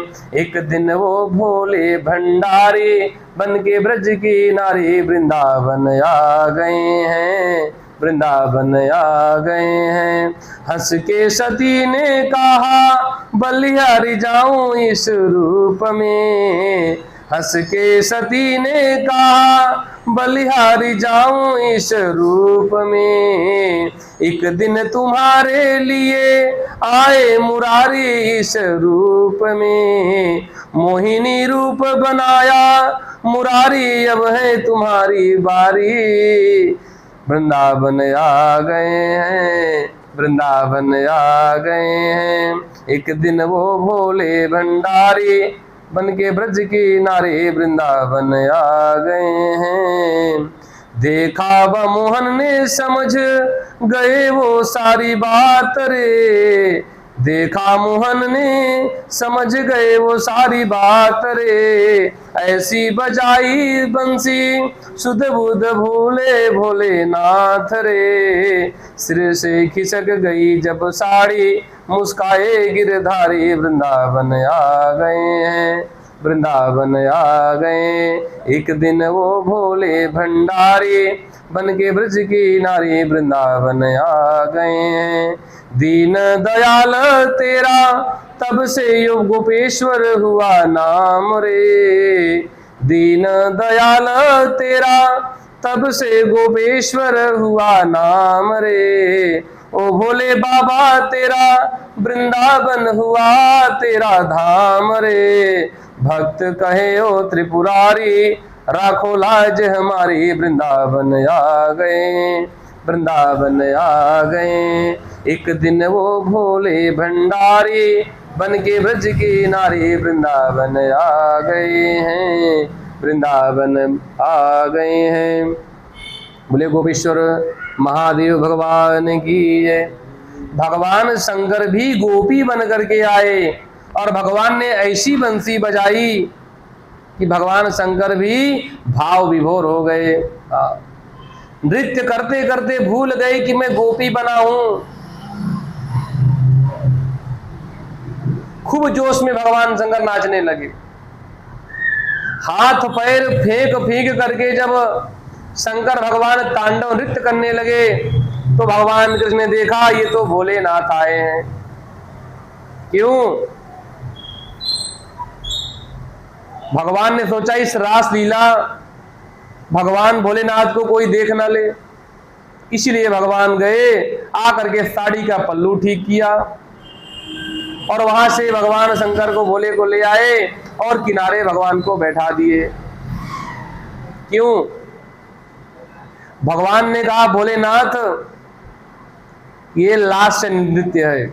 A: एक दिन वो भोले भंडारी बन के ब्रज की नारी वृंदावन आ गए हैं, वृंदावन आ गए हैं। हंस के सती ने कहा बलिहारी जाऊं इस रूप में, हंस के सती ने कहा बलिहारी जाऊं इस रूप में। एक दिन तुम्हारे लिए आए मुरारी इस रूप में। मोहिनी रूप बनाया मुरारी, अब है तुम्हारी बारी। वृंदावन आ गए हैं, वृंदावन आ गए हैं। एक दिन वो भोले भंडारी बन के ब्रज की नारी वृंदावन आ गए हैं। देखा व मोहन ने समझ गए वो सारी बात रे, देखा मोहन ने समझ गए वो सारी बात रे। ऐसी बजाई बंसी सुध बुध भूले भोलेनाथ रे। सिर से खिसक गई जब साड़ी मुस्काए गिरधारी वृंदावन आ गए हैं, वृंदावन आ गए। एक दिन वो भोले भंडारी बन के ब्रज की नारी वृंदावन आ गए हैं। दीन दयाल तेरा तब से यो गोपेश्वर हुआ नाम रे। दीन दयाल तेरा तब से गोपेश्वर हुआ नाम रे। ओ भोले बाबा तेरा वृंदावन हुआ तेरा धाम रे। भक्त कहे ओ त्रिपुरारी राखो लाज हमारी, वृंदावन आ गए, वृंदावन आ गए। एक दिन वो भोले भंडारी, बन के ब्रज के नारे, वृंदावन आ गए हैं, वृंदावन आ गए हैं। बोले गोपेश्वर महादेव भगवान की जय। भगवान शंकर भी गोपी बन करके आए और भगवान ने ऐसी बंसी बजाई कि भगवान शंकर भी भाव विभोर हो गए। नृत्य करते करते भूल गए कि मैं गोपी बना हूं। खूब जोश में भगवान शंकर नाचने लगे। हाथ पैर फेंक फेंक करके जब शंकर भगवान तांडव नृत्य करने लगे तो भगवान कृष्ण ने देखा ये तो भोलेनाथ आए हैं। क्यों? भगवान ने सोचा इस रास लीला भगवान भोलेनाथ को कोई देख ना ले, इसलिए भगवान गए, आकर के साड़ी का पल्लू ठीक किया और वहां से भगवान शंकर को भोले को ले आए और किनारे भगवान को बैठा दिए। क्यों? भगवान ने कहा भोलेनाथ ये लास्य नृत्य है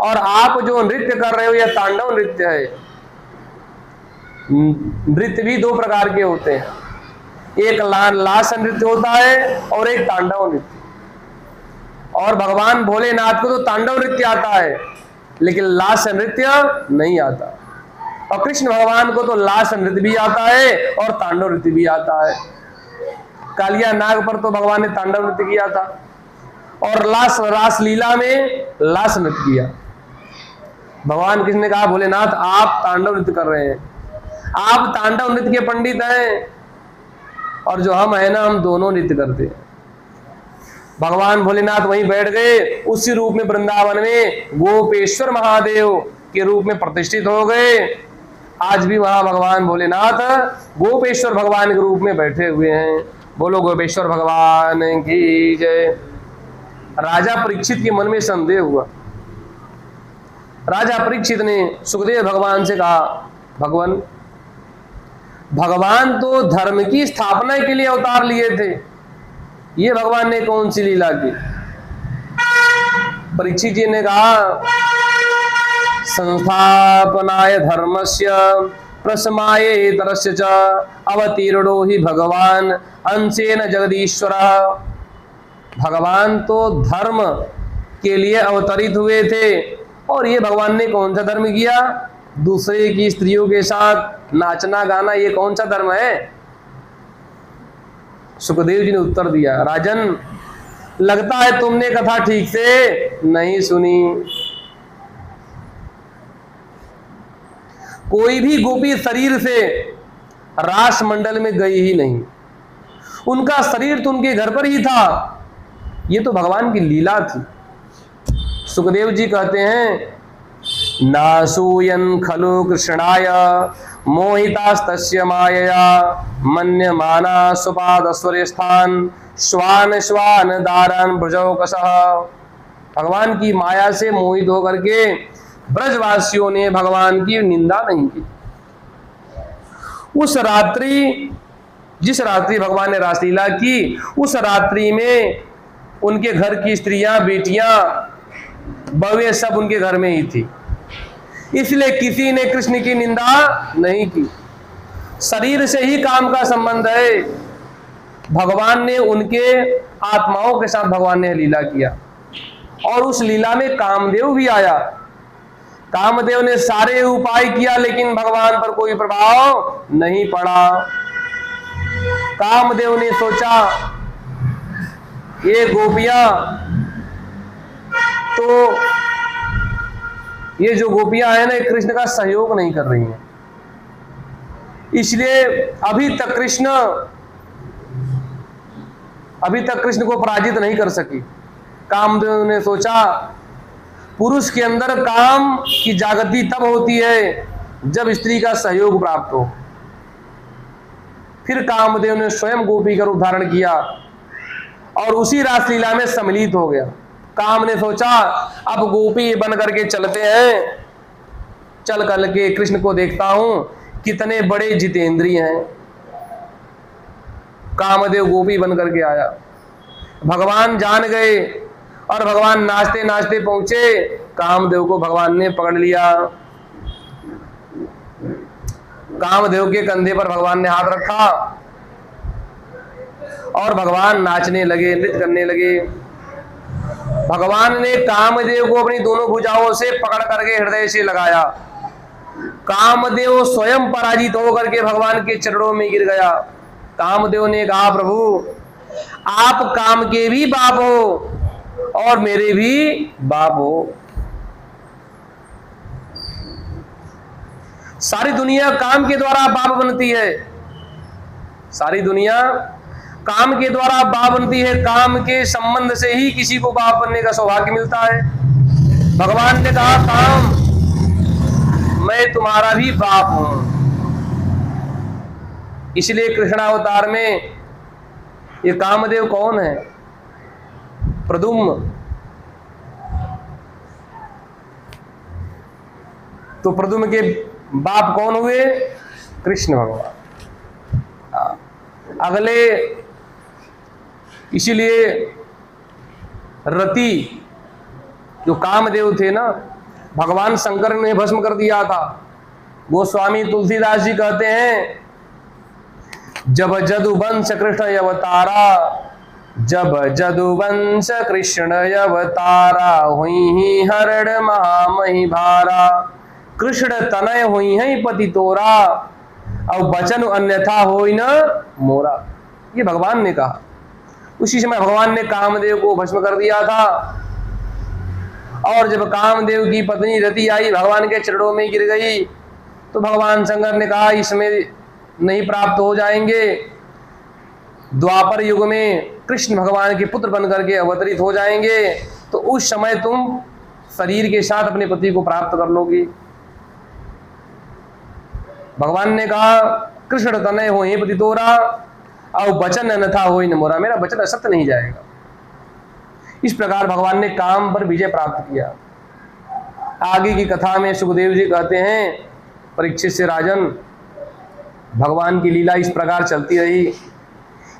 A: और आप जो नृत्य कर रहे हो यह तांडव नृत्य है। नृत्य भी दो प्रकार के होते हैं, एक लास्य नृत्य होता है और एक तांडव नृत्य। और भगवान भोलेनाथ को तो तांडव नृत्य आता है लेकिन लास्य नृत्य नहीं आता, और कृष्ण भगवान को तो लास्य नृत्य भी आता है और तांडव नृत्य भी आता है। कालिया नाग पर तो भगवान ने तांडव नृत्य किया था और रास लीला में लास्य नृत्य किया। भगवान कृष्ण ने कहा भोलेनाथ आप तांडव नृत्य कर रहे हैं, आप तांडव नृत्य के पंडित हैं और जो हम है ना हम दोनों नृत्य करते हैं। भगवान भोलेनाथ वहीं बैठ गए, उसी रूप में वृंदावन में गोपेश्वर महादेव के रूप में प्रतिष्ठित हो गए। आज भी वहां भगवान भोलेनाथ गोपेश्वर भगवान के रूप में बैठे हुए हैं। बोलो गोपेश्वर भगवान की जय। राजा परीक्षित के मन में संदेह हुआ। राजा परीक्षित ने सुखदेव भगवान से कहा भगवान तो धर्म की स्थापना के लिए अवतार लिए थे, ये भगवान ने कौन सी लीला की? परीक्षित जी ने कहा संस्थापनाय धर्मस्य प्रशमाये तरस्य च अवतीर्णो ही भगवान अंशेन जगदीश्वरः। भगवान तो धर्म के लिए अवतरित हुए थे और ये भगवान ने कौन सा धर्म किया? दूसरे की स्त्रियों के साथ नाचना गाना, ये कौन सा धर्म है? सुखदेव जी ने उत्तर दिया राजन लगता है तुमने कथा ठीक से नहीं सुनी। कोई भी गोपी शरीर से रास मंडल में गई ही नहीं, उनका शरीर तो उनके घर पर ही था, ये तो भगवान की लीला थी। सुखदेव जी कहते हैं नासूयन खलु कृष्णाय मोहितास्तस्य मायया मन्यमाना सुपादस्वर स्थान श्वान श्वान दारन ब्रजौकसः। भगवान की माया से मोहित होकर के ब्रजवासियों ने भगवान की निंदा नहीं की। उस रात्रि, जिस रात्रि भगवान ने रासलीला की, उस रात्रि में उनके घर की स्त्रियां बेटियां बउए सब उनके घर में ही थी, इसलिए किसी ने कृष्ण की निंदा नहीं की। शरीर से ही काम का संबंध है। भगवान ने उनके आत्माओं के साथ भगवान ने लीला किया और उस लीला में कामदेव भी आया। कामदेव ने सारे उपाय किया लेकिन भगवान पर कोई प्रभाव नहीं पड़ा। कामदेव ने सोचा ये गोपियां तो ये जो गोपियां हैं ना कृष्ण का सहयोग नहीं कर रही हैं, इसलिए अभी तक कृष्ण को पराजित नहीं कर सकी। कामदेव ने सोचा पुरुष के अंदर काम की जागृति तब होती है जब स्त्री का सहयोग प्राप्त हो। फिर कामदेव ने स्वयं गोपी का रूप धारण किया और उसी रासलीला में सम्मिलित हो गया। काम ने सोचा अब गोपी बन करके चलते हैं, चल करके कृष्ण को देखता हूं कितने बड़े जितेंद्रिय हैं। कामदेव गोपी बन करके आया। भगवान जान गए और भगवान नाचते नाचते पहुंचे। कामदेव को भगवान ने पकड़ लिया। कामदेव के कंधे पर भगवान ने हाथ रखा और भगवान नाचने लगे, नृत्य करने लगे। भगवान ने कामदेव को अपनी दोनों भुजाओं से पकड़ करके हृदय से लगाया। कामदेव स्वयं पराजित होकर के भगवान के चरणों में गिर गया। कामदेव ने कहा, प्रभु आप काम के भी बाप हो और मेरे भी बाप हो। सारी दुनिया काम के द्वारा बाप बनती है। सारी दुनिया काम के द्वारा बाप बनती है। काम के संबंध से ही किसी को बाप बनने का सौभाग्य मिलता है। भगवान ने कहा, काम मैं तुम्हारा भी बाप हूं। इसलिए कृष्णावतार में ये कामदेव कौन है? प्रद्युम्न। तो प्रद्युम्न के बाप कौन हुए? कृष्ण भगवान। अगले इसीलिए रति जो कामदेव थे ना, भगवान शंकर ने भस्म कर दिया था। गोस्वामी तुलसीदास जी कहते हैं, जब जदुवंश कृष्ण अवतारा, जब जदुवंश कृष्ण अवतारा, हुई हरण महामही भारा, कृष्ण तनय हुई है पति तोरा, अब बचन अन्यथा होई न मोरा। ये भगवान ने कहा। उसी समय भगवान ने कामदेव को भस्म कर दिया था। और जब कामदेव की पत्नी रति आई, भगवान के चरणों में गिर गई, तो भगवान शंकर ने कहा, इसमें नहीं प्राप्त हो जाएंगे। द्वापर युग में कृष्ण भगवान के पुत्र बनकर के अवतरित हो जाएंगे, तो उस समय तुम शरीर के साथ अपने पति को प्राप्त कर लोगी। भगवान ने कहा, कृष्ण तनय हो ही पति तोरा, और वचन अन्यथा हो ही न मोरा। मेरा वचन असत्य नहीं जाएगा। इस प्रकार भगवान ने काम पर विजय प्राप्त किया। आगे की कथा में सुखदेव जी कहते हैं, परीक्षित से राजन, भगवान की लीला इस प्रकार चलती रही।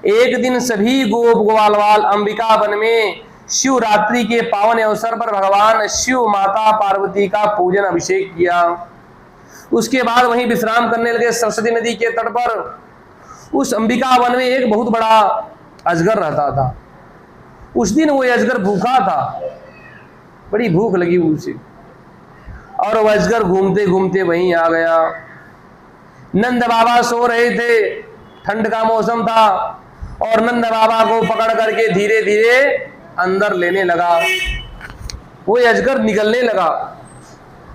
A: एक दिन सभी गोप ग्वालवाल अंबिका वन में शिवरात्रि के पावन अवसर पर भगवान शिव माता पार्वती का पूजन अभिषेक किया। उसके बाद वहीं विश्राम करने लगे सरस्वती नदी के तट पर। उस अंबिका वन में एक बहुत बड़ा अजगर रहता था। उस दिन वो अजगर भूखा था, बड़ी भूख लगी उसे, और वह अजगर घूमते घूमते वहीं आ गया। नंद बाबा सो रहे थे, ठंड का मौसम था, और नंद बाबा को पकड़ करके धीरे धीरे अंदर लेने लगा। वो अजगर निकलने लगा।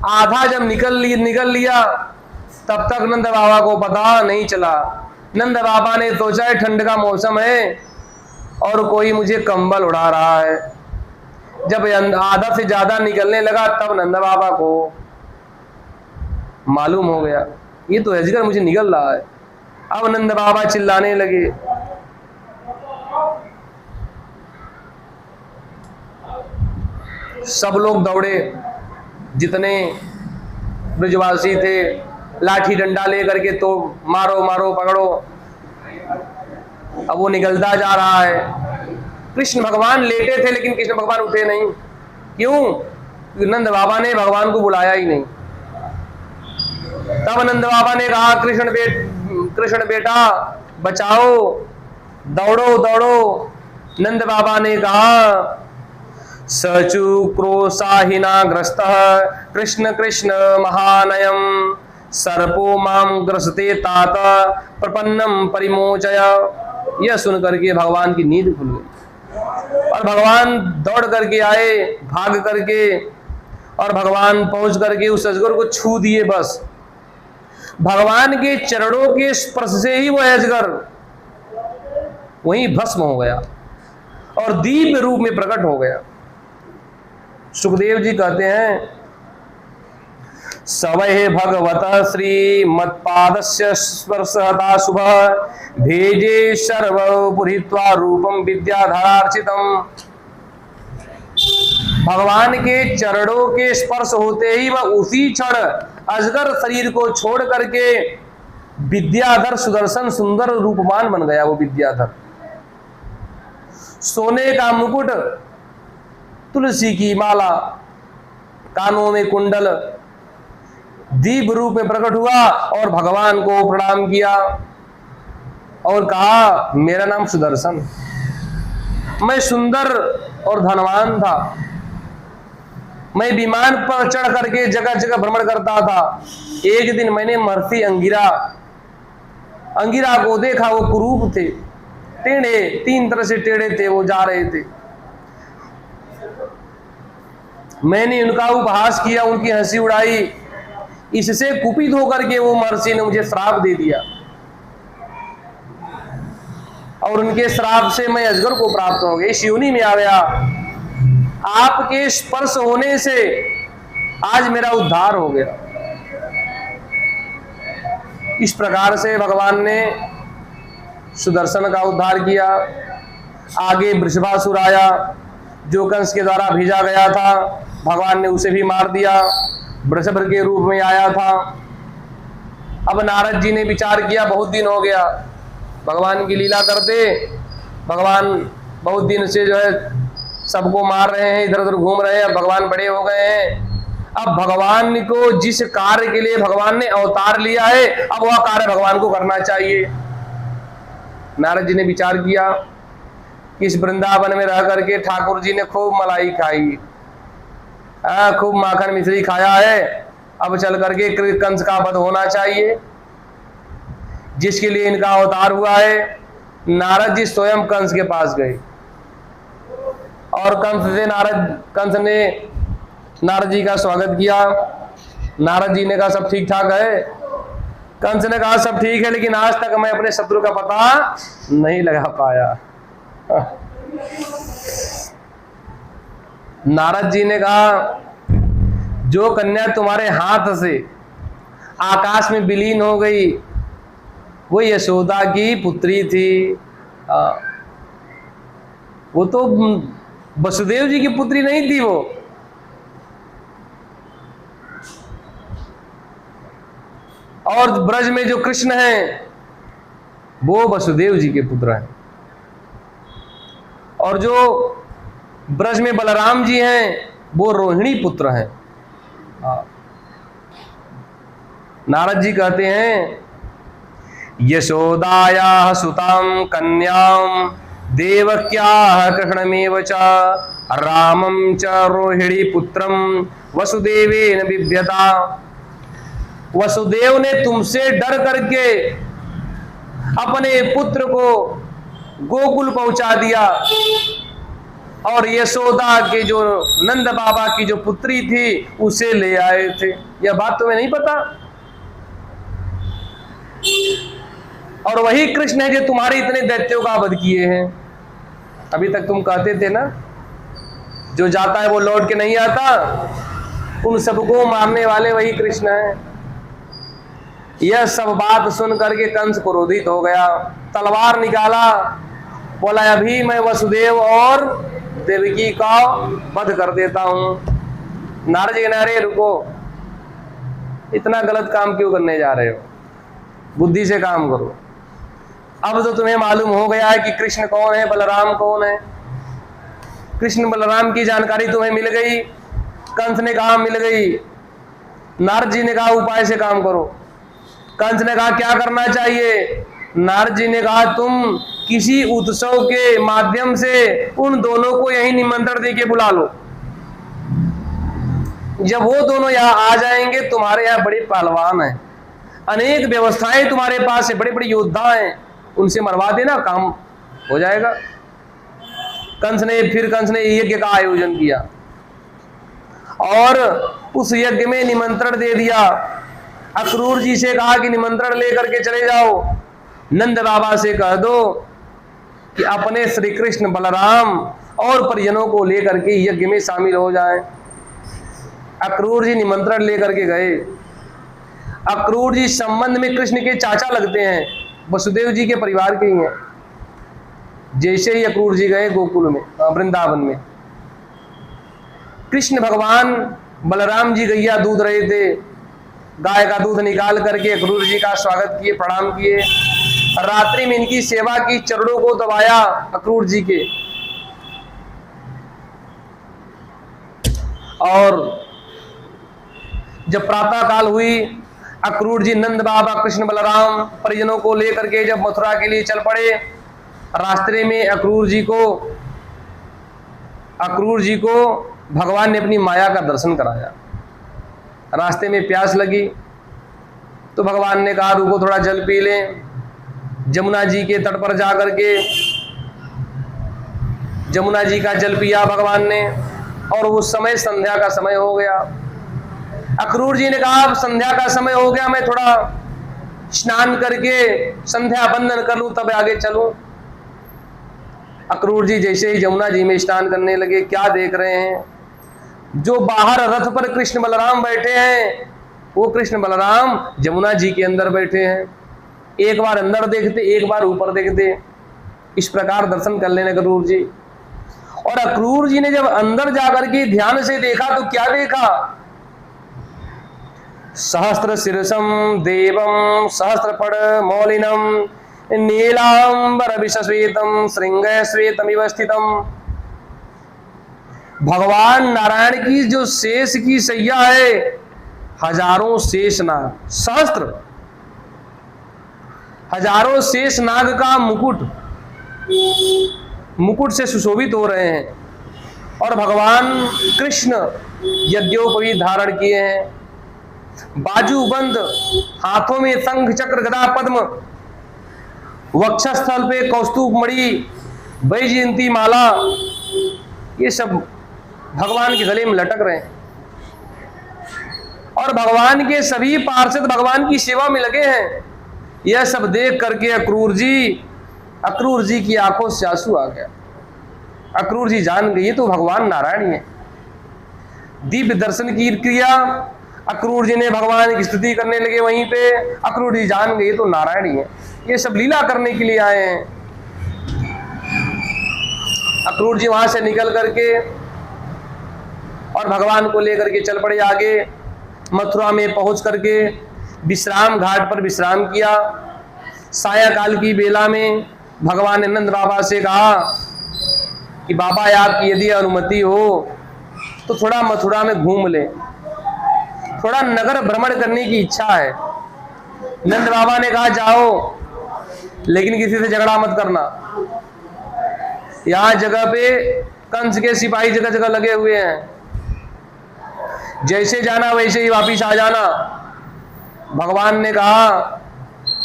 A: आधा जब निकल लिया, तब तक नंद बाबा को पता नहीं चला। नंद बाबा ने सोचा है ठंड का मौसम है और कोई मुझे कंबल उड़ा रहा है। जब आधा से ज्यादा निकलने लगा, तब नंद बाबा को मालूम हो गया, ये तो अजगर मुझे निकल रहा है। अब नंद बाबा चिल्लाने लगे। सब लोग दौड़े, जितने ब्रजवासी थे, लाठी डंडा लेकर के, तो मारो मारो पकड़ो। अब वो निकलता जा रहा है। कृष्ण भगवान लेटे थे, लेकिन कृष्ण भगवान उठे नहीं। क्यों? क्योंकि नंद बाबा ने भगवान को बुलाया ही नहीं। तब नंद बाबा ने कहा, कृष्ण बेटा बचाओ, दौड़ो दौड़ो। नंद बाबा ने कहा, सचु क्रोशाहिना ग्रस्त कृष्ण कृष्ण महानयम, सर्पो माम ग्रसते तात प्रपन्नम परिमोचय। यह सुन करके भगवान की नींद खुल गई और भगवान दौड़ करके आए, भाग करके, और भगवान पहुंच करके उस अजगर को छू दिए। बस भगवान के चरणों के स्पर्श से ही वह अजगर वहीं भस्म हो गया और दिव्य रूप में प्रकट हो गया। सुखदेव जी कहते हैं, सवै भगवत श्री मत्पादस्य स्पर्शता शुभ, भेजे सर्वपुरीत्वा रूपम विद्याधरार्चितम। भगवान के चरणों के स्पर्श होते ही वह उसी क्षण अजगर शरीर को छोड़ करके विद्याधर सुदर्शन सुंदर रूपवान बन गया वो विद्याधर। सोने का मुकुट, तुलसी की माला, कानों में कुंडल, दीप रूप में प्रकट हुआ और भगवान को प्रणाम किया और कहा मेरा नाम सुदर्शन, मैं सुंदर और धनवान था, मैं विमान पर चढ़ करके जगह जगह भ्रमण करता था। एक दिन मैंने महर्षि अंगिरा को देखा, वो कुरूप थे, टेढ़े, 3 तरह से टेढ़े थे, वो जा रहे थे। मैंने उनका उपहास किया, उनकी हंसी उड़ाई। इससे कुपित होकर के वो महर्षि ने मुझे श्राप दे दिया और उनके श्राप से मैं अजगर को प्राप्त हो गया, इस योनि में आ गया। आपके स्पर्श होने से आज मेरा उद्धार हो गया। इस प्रकार से भगवान ने सुदर्शन का उद्धार किया। आगे वृषभासुर आया, जो कंस के द्वारा भेजा गया था, भगवान ने उसे भी मार दिया, वृषभ के रूप में आया था। अब नारद जी ने विचार किया, बहुत दिन हो गया भगवान की लीला करते, भगवान बहुत दिन से जो है सबको मार रहे हैं, इधर उधर घूम रहे हैं, अब भगवान बड़े हो गए हैं। अब भगवान को जिस कार्य के लिए भगवान ने अवतार लिया है, अब वह कार्य भगवान को करना चाहिए। नारद जी ने विचार किया कि इस वृंदावन में रह करके ठाकुर जी ने खूब मलाई खाई, खूब माखन मिश्री खाया है, अब चल करके कंस का वध होना चाहिए, जिसके लिए इनका अवतार हुआ है। नारद जी स्वयं कंस के पास गए और कंस ने नारद जी का स्वागत किया। नारद जी ने कहा सब ठीक ठाक है। कंस ने कहा सब ठीक है, लेकिन आज तक मैं अपने शत्रु का पता नहीं लगा पाया। नारद जी ने कहा जो कन्या तुम्हारे हाथ से आकाश में विलीन हो गई वो यशोदा की पुत्री थी। वो तो वसुदेव जी की पुत्री नहीं थी, वो और ब्रज में जो कृष्ण हैं वो वसुदेव जी के पुत्र हैं, और जो ब्रज में बलराम जी हैं वो रोहिणी पुत्र हैं। नारद जी कहते हैं यशोदायाः सुतां कन्यां देवक्याः कृष्णमेव च रामं च रोहिणी पुत्रं वसुदेवेन बिभ्यता। वसुदेव ने तुमसे डर करके अपने पुत्र को गोकुल पहुंचा दिया, और यशोदा के जो नंद बाबा की जो पुत्री थी उसे ले आए थे। यह बात तुम्हें नहीं पता? और वही कृष्ण है जो तुम्हारे इतने दैत्यों का वध किए हैं। अभी तक तुम कहते थे ना जो जाता है वो लौट के नहीं आता, उन सबको मारने वाले वही कृष्ण है। यह सब बात सुन करके कंस क्रोधित हो गया, तलवार निकाला, बोला अभी मैं वसुदेव और देवकी का वध कर देता हूं। नारद जी नारे रुको, इतना गलत काम क्यों करने जा रहे हो, बुद्धि से काम करो। अब तो तुम्हें मालूम हो गया है कि कृष्ण कौन है, बलराम कौन है। कृष्ण बलराम की जानकारी तुम्हें मिल गई। कंस ने कहा मिल गई। नारद जी ने कहा उपाय से काम करो। कंस ने कहा क्या करना चाहिए? नारद जी ने कहा तुम किसी उत्सव के माध्यम से उन दोनों को यही निमंत्रण देके बुला लो। जब वो दोनों यहाँ आ जाएंगे, तुम्हारे यहाँ बड़े पहलवान हैं, अनेक व्यवस्थाएं तुम्हारे पास है, बड़े बड़े योद्धा हैं, उनसे मरवा देना, काम हो जाएगा। कंस ने यज्ञ का आयोजन किया और उस यज्ञ में निमंत्रण दे दिया। अक्रूर जी से कहा कि निमंत्रण लेकर के चले जाओ, नंद बाबा से कह दो कि अपने श्री कृष्ण बलराम और परिजनों को लेकर के यज्ञ में शामिल हो जाएं। अक्रूर जी निमंत्रण लेकर के गए। अक्रूर जी संबंध में कृष्ण के चाचा लगते हैं, वसुदेव जी के परिवार के ही हैं। जैसे ही अक्रूर जी गए गोकुल में, वृंदावन में, कृष्ण भगवान बलराम जी गैया दूध रहे थे, गाय का दूध निकाल करके अक्रूर जी का स्वागत किए, प्रणाम किए। रात्रि में इनकी सेवा की, चरणों को दबाया अक्रूर जी के। और जब प्रातः काल हुई, अक्रूर जी नंद बाबा, कृष्ण बलराम परिजनों को लेकर के जब मथुरा के लिए चल पड़े, रास्ते में अक्रूर जी को भगवान ने अपनी माया का दर्शन कराया। रास्ते में प्यास लगी तो भगवान ने कहा रुको थोड़ा जल पी लें। जमुना जी के तट पर जाकर के जमुना जी का जल पिया भगवान ने, और उस समय संध्या का समय हो गया। अक्रूर जी ने कहा अब संध्या का समय हो गया, मैं थोड़ा स्नान करके संध्या बंदन कर लूं तब आगे चलूं। अक्रूर जी जैसे ही जमुना जी में स्नान करने लगे, क्या देख रहे हैं, जो बाहर रथ पर कृष्ण बलराम बैठे हैं, वो कृष्ण बलराम जमुना जी के अंदर बैठे हैं। एक बार अंदर देखते, एक बार ऊपर देखते, इस प्रकार दर्शन कर लेने अक्रूर जी। और अक्रूर जी ने जब अंदर जाकर के ध्यान से देखा तो क्या देखा, सहस्त्र शीर्षम देवम सहस्त्रफड़ मौलिनम नीलांबर विश्वेतम श्रृंग श्वेतमिव स्थितम। भगवान नारायण की जो शेष की सैया है, हजारों शेष नाग, सहस्त्र हजारों शेष नाग का मुकुट से सुशोभित हो रहे हैं। और भगवान कृष्ण यज्ञोपवी धारण किए हैं, बाजूबंद, हाथों में शंख चक्र गदा पद्म, वक्षस्थल पे कौस्तुभ मणि, वैजयंती माला, ये सब भगवान के गले में लटक रहे हैं। और भगवान के सभी पार्षद भगवान की सेवा में लगे हैं। यह सब देख करके अक्रूर जी की आंखों से आंसू आ गया। अक्रूर जी जान गए ये तो भगवान नारायण ही है। दिव्य दर्शन की क्रिया, अक्रूर जी ने भगवान की स्तुति करने लगे। वहीं पे अक्रूर जी जान गए ये तो नारायण ही है, ये सब लीला करने के लिए आए हैं। अक्रूर जी वहां से निकल करके और भगवान को लेकर के चल पड़े आगे। मथुरा में पहुंच करके विश्राम घाट पर विश्राम किया। सायंकाल की बेला में भगवान ने नंद बाबा से कहा कि बाबा आपकी यदि अनुमति हो तो थोड़ा मथुरा में घूम ले, थोड़ा नगर भ्रमण करने की इच्छा है। नंद बाबा ने कहा जाओ, लेकिन किसी से झगड़ा मत करना। यहां जगह पे कंस के सिपाही जगह जगह लगे हुए हैं, जैसे जाना वैसे ही वापिस आ जाना। भगवान ने कहा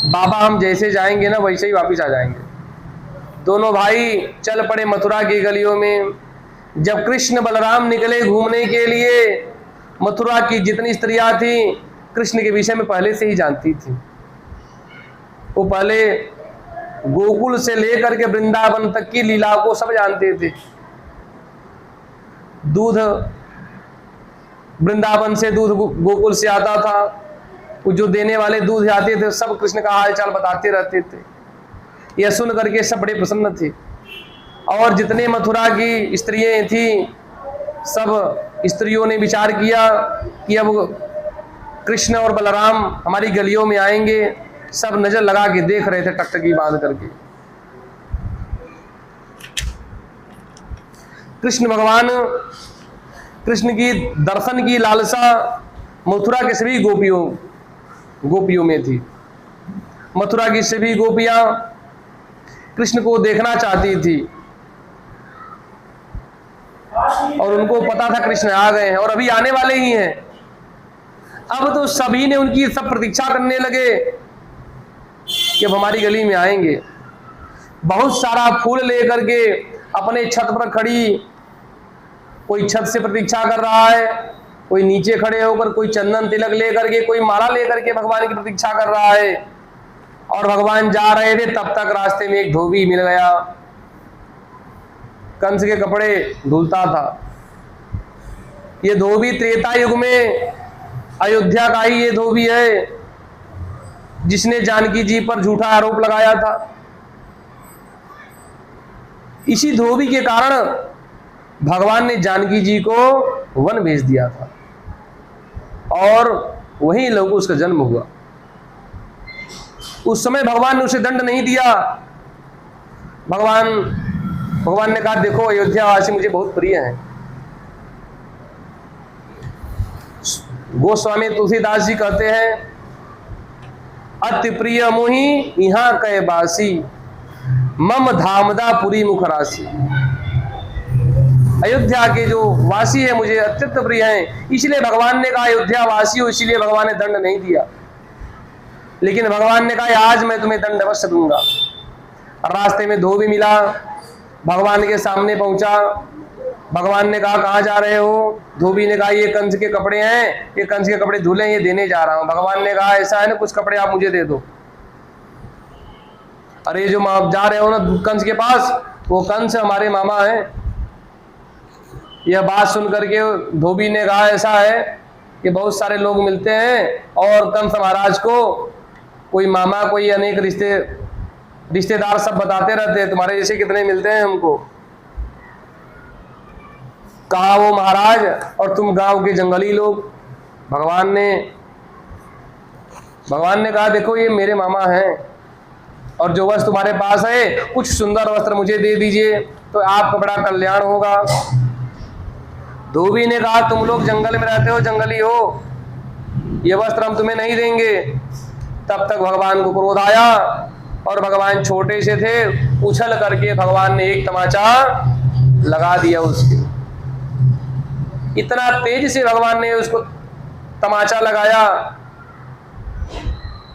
A: बाबा हम जैसे जाएंगे ना वैसे ही वापिस आ जाएंगे। दोनों भाई चल पड़े मथुरा की गलियों में। जब कृष्ण बलराम निकले घूमने के लिए, मथुरा की जितनी स्त्रियां थी कृष्ण के विषय में पहले से ही जानती थी। वो पहले गोकुल से लेकर के वृंदावन तक की लीला को सब जानते थे। दूध वृंदावन से, दूध गोकुल से आता था, वो जो देने वाले दूध आते थे सब कृष्ण का हाल चाल बताते रहते थे। यह सुन करके सब बड़े प्रसन्न थे। और जितने मथुरा की स्त्रियां थी, सब स्त्रियों ने विचार किया कि अब कृष्ण और बलराम हमारी गलियों में आएंगे। सब नजर लगा के देख रहे थे टकटकी बांध करके। कृष्ण की दर्शन की लालसा मथुरा के सभी गोपियों में थी। मथुरा की सभी गोपियां कृष्ण को देखना चाहती थी और उनको पता था कृष्ण आ गए हैं और अभी आने वाले ही हैं। अब तो सभी ने उनकी सब प्रतीक्षा करने लगे कि अब हमारी गली में आएंगे। बहुत सारा फूल लेकर के अपने छत पर खड़ी, कोई छत से प्रतीक्षा कर रहा है, कोई नीचे खड़े होकर, कोई चंदन तिलक लेकर के, कोई माला लेकर के भगवान की प्रतीक्षा कर रहा है। और भगवान जा रहे थे तब तक रास्ते में एक धोबी मिल गया, कंस के कपड़े धुलता था। ये धोबी त्रेता युग में अयोध्या का ही ये धोबी है जिसने जानकी जी पर झूठा आरोप लगाया था। इसी धोबी के कारण भगवान ने जानकी जी को वन भेज दिया था। और वहीं लघु उसका जन्म हुआ। उस समय भगवान ने उसे दंड नहीं दिया। भगवान ने कहा देखो अयोध्यावासी मुझे बहुत प्रिय हैं। गोस्वामी तुलसीदास जी कहते हैं अति प्रिय मोहि यहाँ कै बासी मम धामदा पुरी मुखरासी। अयोध्या के जो वासी है मुझे अत्यंत प्रिय हैं, इसलिए भगवान ने कहा अयोध्या वासी हो, इसलिए भगवान ने दंड नहीं दिया। लेकिन भगवान ने कहा आज मैं तुम्हें दंड अवश्य दूंगा। रास्ते में धोबी मिला, भगवान के सामने पहुंचा। भगवान ने कहा कहाँ जा रहे हो? धोबी ने कहा ये कंस के कपड़े हैं, ये कंस के कपड़े धुले, ये देने जा रहा हूं। भगवान ने कहा ऐसा है ना, कुछ कपड़े आप मुझे दे दो। अरे जो आप जा रहे हो ना कंस के पास, वो कंस हमारे मामा हैं। यह बात सुन करके धोबी ने कहा ऐसा है कि बहुत सारे लोग मिलते हैं और कंस महाराज को कोई मामा कोई अनेक रिश्तेदार सब बताते रहते हैं, तुम्हारे जैसे कितने मिलते हैं हमको। कहा वो महाराज और तुम गांव के जंगली लोग। भगवान ने कहा देखो ये मेरे मामा हैं और जो वस्त्र तुम्हारे पास है कुछ सुंदर वस्त्र मुझे दे दीजिए तो आपका बड़ा कल्याण होगा। धोबी ने कहा तुम लोग जंगल में रहते हो, जंगली हो, ये वस्त्र हम तुम्हें नहीं देंगे। तब तक भगवान को क्रोध आया और भगवान छोटे से थे, उछल करके भगवान ने एक तमाचा लगा दिया उसके। इतना तेज से भगवान ने उसको तमाचा लगाया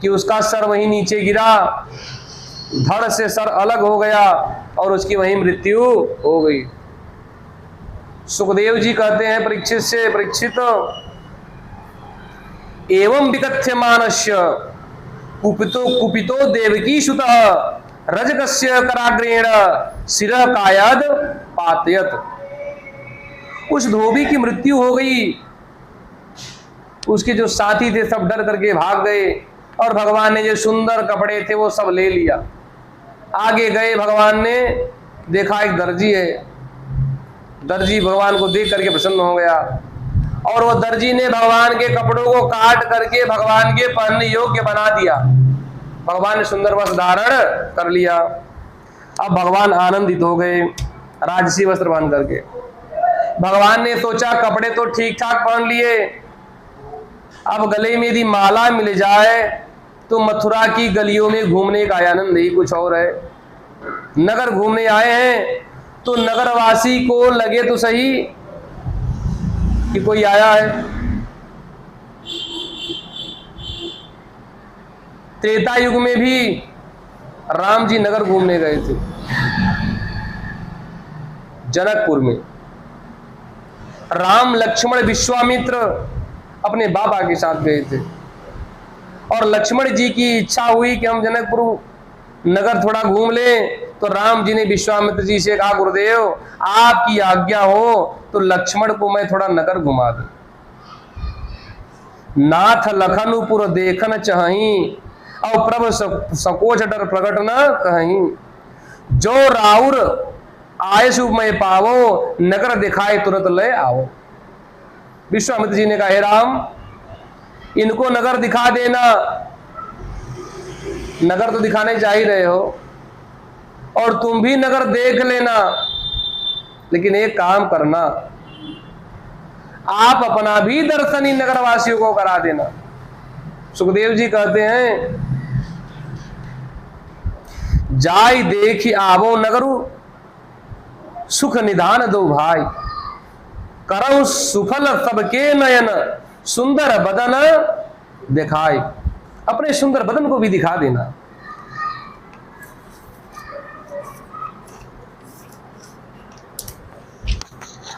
A: कि उसका सर वहीं नीचे गिरा, धड़ से सर अलग हो गया और उसकी वहीं मृत्यु हो गई। सुखदेव जी कहते हैं परीक्षित से, परीक्षित एवं विकथ्यमानस्य कुपितो देवकी सुतः रजकस्य कराग्रेण शिरः कायाद पातयत। उस धोबी की मृत्यु हो गई। उसके जो साथी थे सब डर करके भाग गए और भगवान ने जो सुंदर कपड़े थे वो सब ले लिया। आगे गए, भगवान ने देखा एक दर्जी है। दर्जी भगवान को देख करके प्रसन्न हो गया और वो दर्जी ने भगवान के कपड़ों को काट करके भगवान के पहनने योग्य बना दिया। भगवान ने सुंदर वस्त्र धारण कर लिया। अब भगवान आनंदित हो गए राजसी वस्त्र पहन करके। भगवान ने सोचा कपड़े तो ठीक ठाक पहन लिए, अब गले में यदि माला मिल जाए तो मथुरा की गलियों में घूमने का आनंद ही कुछ और है। नगर घूमने आए हैं तो नगरवासी को लगे तो सही कि कोई आया है। त्रेता युग में भी राम जी नगर घूमने गए थे, जनकपुर में। राम लक्ष्मण विश्वामित्र अपने बाबा के साथ गए थे और लक्ष्मण जी की इच्छा हुई कि हम जनकपुर नगर थोड़ा घूम लें। तो राम जी ने विश्वामित्र जी से कहा गुरुदेव आपकी आज्ञा हो तो लक्ष्मण को मैं थोड़ा नगर घुमा दूं। नाथ लखनपुर देखन चाही और प्रभु सकोच डर प्रकट न कहीं। जो राउर आय शुभ में पावो नगर दिखाए तुरंत ले आओ। विश्वामित्र जी ने कहा हे राम इनको नगर दिखा देना। नगर तो दिखाने जा ही रहे हो और तुम भी नगर देख लेना, लेकिन एक काम करना आप अपना भी दर्शन इन नगरवासियों को करा देना। सुखदेव जी कहते हैं जाय देखी आवो नगरु सुख निधान दो भाई। करौ सुफल सबके नयन सुंदर बदन दिखाई। अपने सुंदर बदन को भी दिखा देना।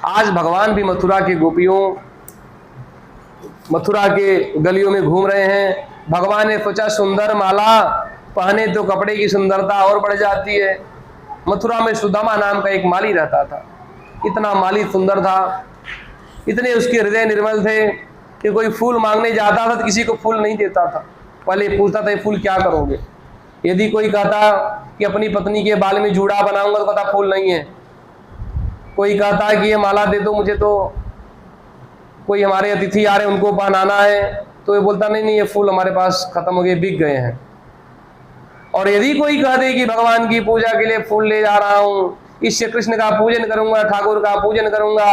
A: आज भगवान भी मथुरा के गोपियों, मथुरा के गलियों में घूम रहे हैं। भगवान ने सोचा सुंदर माला पहने तो कपड़े की सुंदरता और बढ़ जाती है। मथुरा में सुदामा नाम का एक माली रहता था। इतना माली सुंदर था, इतने उसके हृदय निर्मल थे कि कोई फूल मांगने जाता था तो किसी को फूल नहीं देता था। पहले पूछता था ये फूल क्या करोगे। यदि कोई कहता कि अपनी पत्नी के बाल में जूड़ा बनाऊंगा तो कहता फूल नहीं है। कोई कहता है कि ये माला दे दो मुझे, तो कोई हमारे अतिथि आ रहे उनको पहनाना है, तो ये बोलता नहीं नहीं, ये फूल हमारे पास खत्म हो गए, बिक गए हैं। और यदि कोई कह दे कि भगवान की पूजा के लिए फूल ले जा रहा हूँ, इस श्री कृष्ण का पूजन करूंगा, ठाकुर का पूजन करूंगा,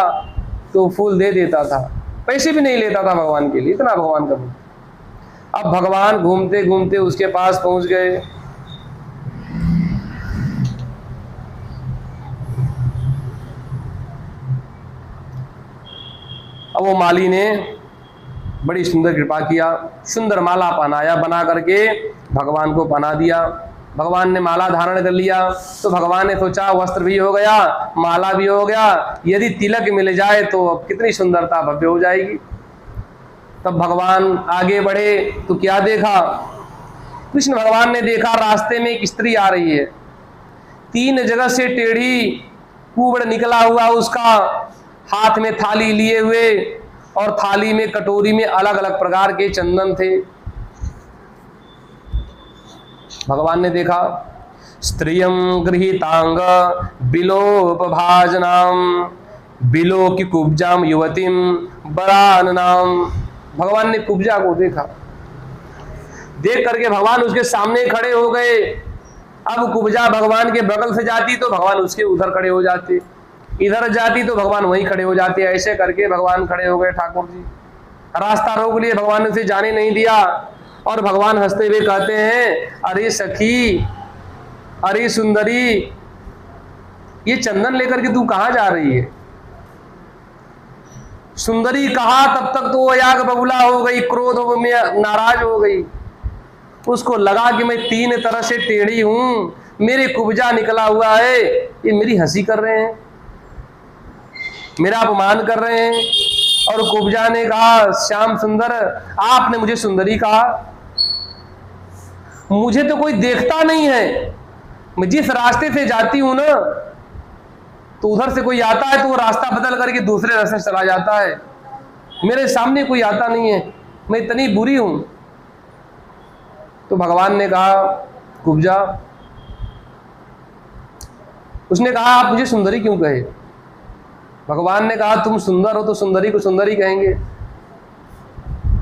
A: तो फूल दे देता था, पैसे भी नहीं लेता था भगवान के लिए, इतना भगवान का। अब भगवान घूमते घूमते उसके पास पहुंच गए। अब वो माली ने बड़ी सुंदर कृपा किया, सुंदर माला पहनाया, बना करके भगवान को पहना दिया। भगवान ने माला धारण कर लिया तो भगवान ने सोचा वस्त्र भी हो गया, माला भी हो गया, यदि तिलक मिल जाए तो अब कितनी सुंदरता भव्य हो जाएगी। तब भगवान आगे बढ़े तो क्या देखा, कृष्ण भगवान ने देखा रास्ते में एक स्त्री आ रही है, 3 जगह से टेढ़ी, कुबड़ निकला हुआ उसका, हाथ में थाली लिए हुए, और थाली में कटोरी में अलग अलग प्रकार के चंदन थे। भगवान ने देखा, स्त्रियं गृहीतांग बिलोपभाजनाम बिलोकी कुब्जाम युवतीम बराननाम। भगवान ने कुब्जा को देखा, देख करके भगवान उसके सामने खड़े हो गए। अब कुब्जा भगवान के बगल से जाती तो भगवान उसके उधर खड़े हो जाते, इधर जाती तो भगवान वहीं खड़े हो जाते, ऐसे करके भगवान खड़े हो गए। ठाकुर जी रास्ता रोक लिए, भगवान ने उसे जाने नहीं दिया, और भगवान हंसते हुए कहते हैं, अरे सखी, अरे सुंदरी, ये चंदन लेकर के तू कहां जा रही है? सुंदरी कहा तब तक तो वो याग बबूला हो गई, क्रोध में नाराज हो गई। उसको लगा कि मैं 3 तरह से टेढ़ी हूं, मेरे कुब्जा निकला हुआ है, ये मेरी हंसी कर रहे हैं, मेरा अपमान कर रहे हैं। और कुब्जा ने कहा, श्याम सुंदर, आपने मुझे सुंदरी कहा, मुझे तो कोई देखता नहीं है, मैं जिस रास्ते से जाती हूं ना, तो उधर से कोई आता है तो वो रास्ता बदल करके दूसरे रास्ते से चला जाता है, मेरे सामने कोई आता नहीं है, मैं इतनी बुरी हूं। तो भगवान ने कहा, कुब्जा, उसने कहा आप मुझे सुंदरी क्यों कहे? भगवान ने कहा तुम सुंदर हो तो सुंदरी को सुंदरी कहेंगे।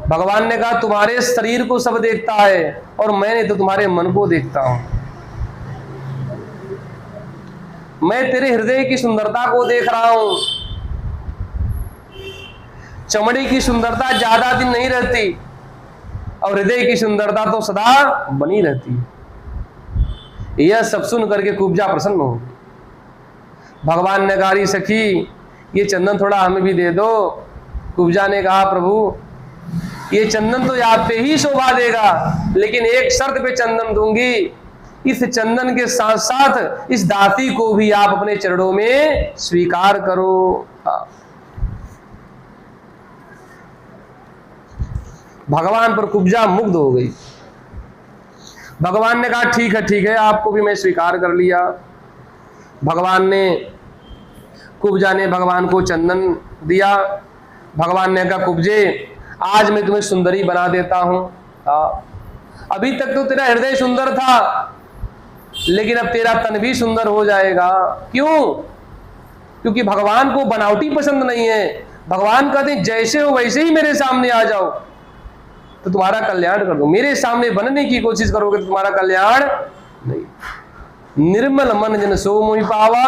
A: भगवान ने कहा तुम्हारे शरीर को सब देखता है और मैंने तो तुम्हारे मन को देखता हूं, मैं तेरे हृदय की सुंदरता को देख रहा हूं। चमड़ी की सुंदरता ज्यादा दिन नहीं रहती और हृदय की सुंदरता तो सदा बनी रहती है। यह सब सुन करके कुब्जा प्रसन्न हो गई। भगवान ने कहा, सखी ये चंदन थोड़ा हमें भी दे दो। कुब्जा ने कहा, प्रभु ये चंदन तो आप पे ही शोभा देगा, लेकिन एक शर्त पे चंदन दूंगी, इस चंदन के साथ साथ इस दासी को भी आप अपने चरणों में स्वीकार करो। भगवान पर कुब्जा मुग्ध हो गई। भगवान ने कहा ठीक है, आपको भी मैं स्वीकार कर लिया। भगवान ने, कुब्जा ने भगवान को चंदन दिया। भगवान ने कहा, कुब्जे आज मैं तुम्हें सुंदरी बना देता हूं। अभी तक तो तेरा हृदय सुंदर था, लेकिन अब तेरा तन भी सुंदर हो जाएगा। क्यों? क्योंकि भगवान को बनावटी पसंद नहीं है। भगवान कहते हैं जैसे हो वैसे ही मेरे सामने आ जाओ तो तुम्हारा कल्याण कर दो, मेरे सामने बनने की कोशिश करोगे तो तुम्हारा कल्याण नहीं। निर्मल मन जन सो मोहि पावा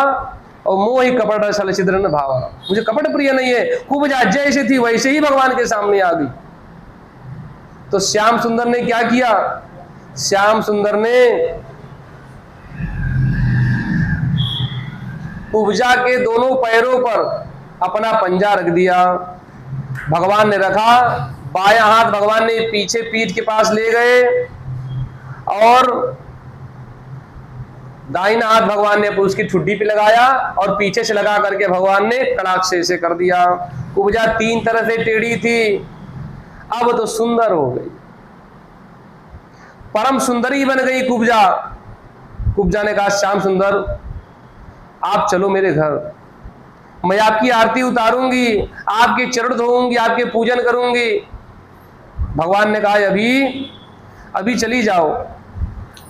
A: और मोहि कपट सल छिद्रन भावा। मुझे कपट प्रिय नहीं है। कुब्जा जैसे थी वैसे ही भगवान के सामने आ गई। तो श्याम सुंदर ने क्या किया? श्याम सुंदर ने कुब्जा के दोनों पैरों पर अपना पंजा रख दिया। भगवान ने रखा, बायां हाथ भगवान ने पीछे पीठ के पास ले गए और दाहिना हाथ भगवान ने उसकी ठुड्डी पे लगाया और पीछे से लगा करके भगवान ने कड़ाक से ऐसे कर दिया। कुब्जा 3 तरह से टेढ़ी थी, अब तो सुंदर हो गई, परम सुंदरी बन गई कुब्जा। कुब्जा ने कहा, श्याम सुंदर आप चलो मेरे घर, मैं आपकी आरती उतारूंगी, आपके चरण धोऊंगी, आपके पूजन करूंगी। भगवान ने कहा, अभी चली जाओ,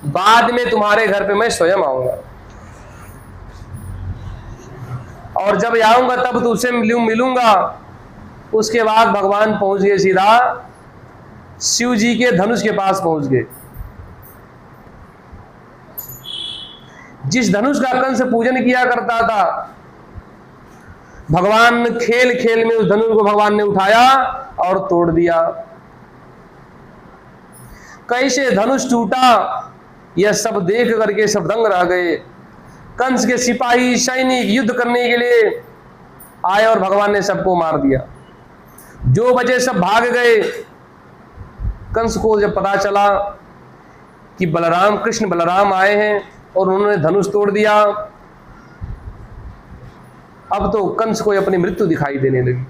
A: बाद में तुम्हारे घर पे मैं स्वयं आऊंगा और जब आऊंगा तब तुझसे मिलूंगा। उसके बाद भगवान पहुंच गए सीधा शिव जी के धनुष के पास पहुंच गए। जिस धनुष का कंस पूजन किया करता था, भगवान खेल खेल में उस धनुष को भगवान ने उठाया और तोड़ दिया। कैसे धनुष टूटा यह सब देख करके सब दंग रह गए। कंस के सिपाही सैनिक युद्ध करने के लिए आए और भगवान ने सबको मार दिया। जो बचे सब भाग गए। कंस को जब पता चला कि बलराम, कृष्ण बलराम आए हैं और उन्होंने धनुष तोड़ दिया, अब तो कंस को अपनी मृत्यु दिखाई देने लगी।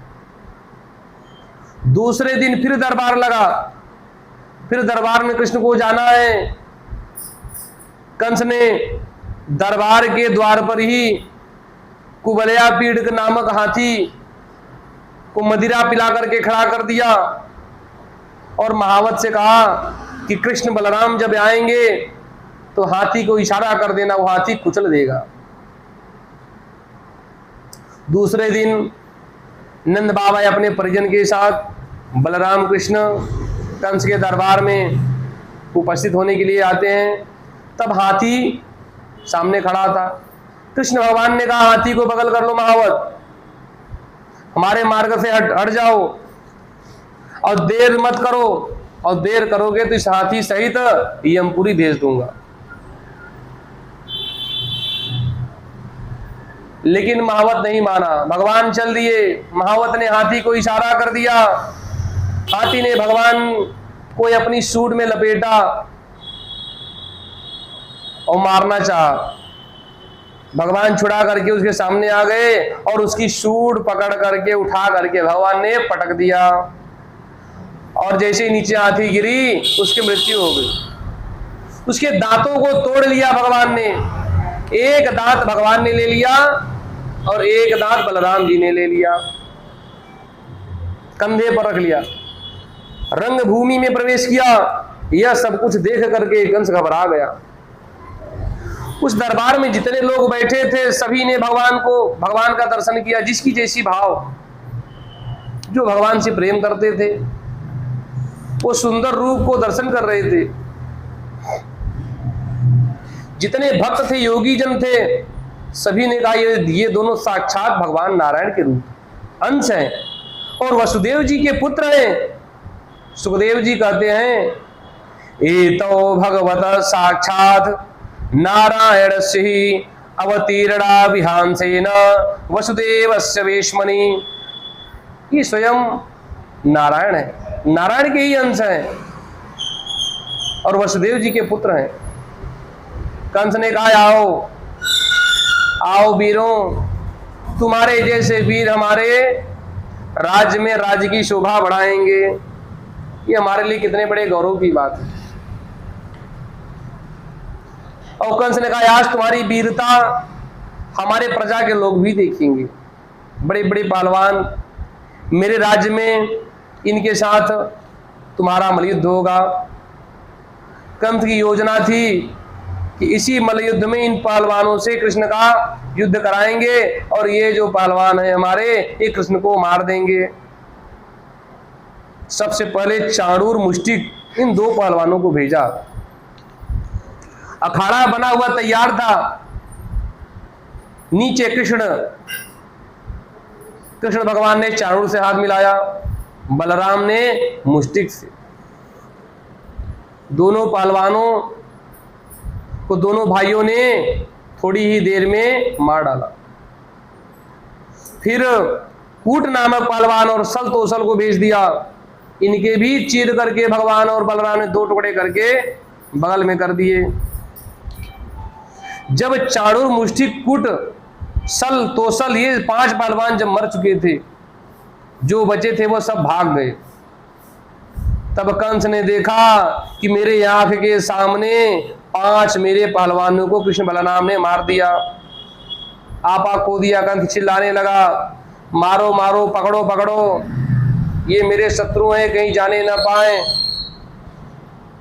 A: दूसरे दिन फिर दरबार लगा, फिर दरबार में कृष्ण को जाना है। कंस ने दरबार के द्वार पर ही कुबलया पीड़ नामक हाथी को मदिरा पिला करके खड़ा कर दिया और महावत से कहा कि कृष्ण बलराम जब आएंगे तो हाथी को इशारा कर देना, वो हाथी कुचल देगा। दूसरे दिन नंद बाबा अपने परिजन के साथ बलराम कृष्ण कंस के दरबार में उपस्थित होने के लिए आते हैं। तब हाथी सामने खड़ा था। कृष्ण भगवान ने कहा, हाथी को बगल कर लो महावत, हमारे मार्ग से हट जाओ और देर मत करो, और देर करोगे तो इस हाथी सहित यमपुरी भेज दूंगा। लेकिन महावत नहीं माना, भगवान चल दिए। महावत ने हाथी को इशारा कर दिया। हाथी ने भगवान को अपनी सूंड में लपेटा और मारना चाहा। भगवान छुड़ा करके उसके सामने आ गए और उसकी सूंड पकड़ करके उठा करके भगवान ने पटक दिया और जैसे ही नीचे हाथी गिरी उसकी मृत्यु हो गई। उसके दांतों को तोड़ लिया भगवान ने। एक दांत भगवान ने ले लिया और एक दांत बलराम जी ने ले लिया, कंधे पर रख लिया, रंगभूमि में प्रवेश किया। यह सब कुछ देख करके कंस घबरा गया। उस दरबार में जितने लोग बैठे थे सभी ने भगवान का दर्शन किया। जिसकी जैसी भाव, जो भगवान से प्रेम करते थे वो सुंदर रूप को दर्शन कर रहे थे। जितने भक्त थे, योगी जन थे, सभी ने कहा ये दोनों साक्षात भगवान नारायण के रूप अंश हैं और वसुदेव जी के पुत्र हैं। सुखदेव जी कहते हैं, एतो भगवत साक्षात नारायणस्य ही अवतीर्णा विहांसेन वसुदेवस्य वेश्मनि। ये स्वयं नारायण है, नारायण के ही अंश हैं और वसुदेव जी के पुत्र हैं। कंस ने कहा, आओ आओ वीरों, तुम्हारे जैसे वीर हमारे राज्य में राज्य की शोभा बढ़ाएंगे। ये हमारे लिए कितने बड़े गौरव की बात है। और कंस ने कहा, आज तुम्हारी वीरता हमारे प्रजा के लोग भी देखेंगे। बड़े बड़े पहलवान मेरे राज्य में, इनके साथ तुम्हारा मल्लयुद्ध होगा। कंस की योजना थी कि इसी मल्लयुद्ध में इन पहलवानों से कृष्ण का युद्ध कराएंगे और ये जो पहलवान है हमारे, ये कृष्ण को मार देंगे। सबसे पहले चाणूर मुष्टिक इन दो पहलवानों को भेजा। अखाड़ा बना हुआ तैयार था। नीचे कृष्ण भगवान ने चाणूर से हाथ मिलाया, बलराम ने मुष्टिक से। दोनों पहलवानों को दोनों भाइयों ने थोड़ी ही देर में मार डाला। फिर कूट नामक पहलवान और सल तोसल को भेज दिया। इनके भी चीर करके भगवान और बलराम ने दो टुकड़े करके बगल में कर दिए। जब चाणूर, मुष्टिक, कूट, सल तोसल ये 5 पहलवान जब मर चुके थे, जो बचे थे वो सब भाग गए। तब कंस ने देखा कि मेरे आंख के सामने 5 मेरे पहलवानों को कृष्ण बलराम ने मार दिया। आपा खो दिया। कंस चिल्लाने लगा, मारो मारो, पकड़ो पकड़ो, ये मेरे शत्रु हैं, कहीं जाने ना पाए।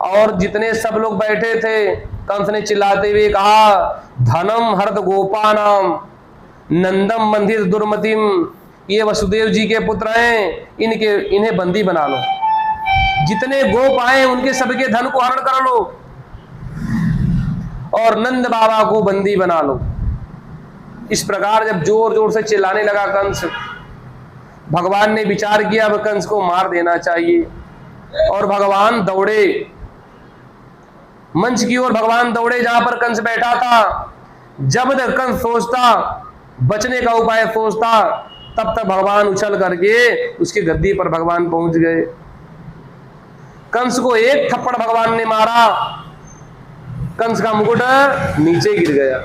A: और जितने सब लोग बैठे थे, कंस ने चिल्लाते हुए कहा, धनम हर्द गोपानाम नंदम मंदिर दुर्मतिम। ये वसुदेव जी के पुत्र हैं, इन्हें बंदी बना लो। जितने गोप आए उनके सबके धन को हरण कर लो और नंद बाबा को बंदी बना लो। इस प्रकार जब जोर जोर से चिल्लाने लगा कंस, भगवान ने विचार किया अब कंस को मार देना चाहिए और भगवान दौड़े मंच की ओर। भगवान दौड़े जहां पर कंस बैठा था। जब तक कंस सोचता, बचने का उपाय सोचता, तब तक भगवान उछल करके उसकी गद्दी पर भगवान पहुंच गए। कंस को एक थप्पड़ भगवान ने मारा, कंस का मुकुट नीचे गिर गया।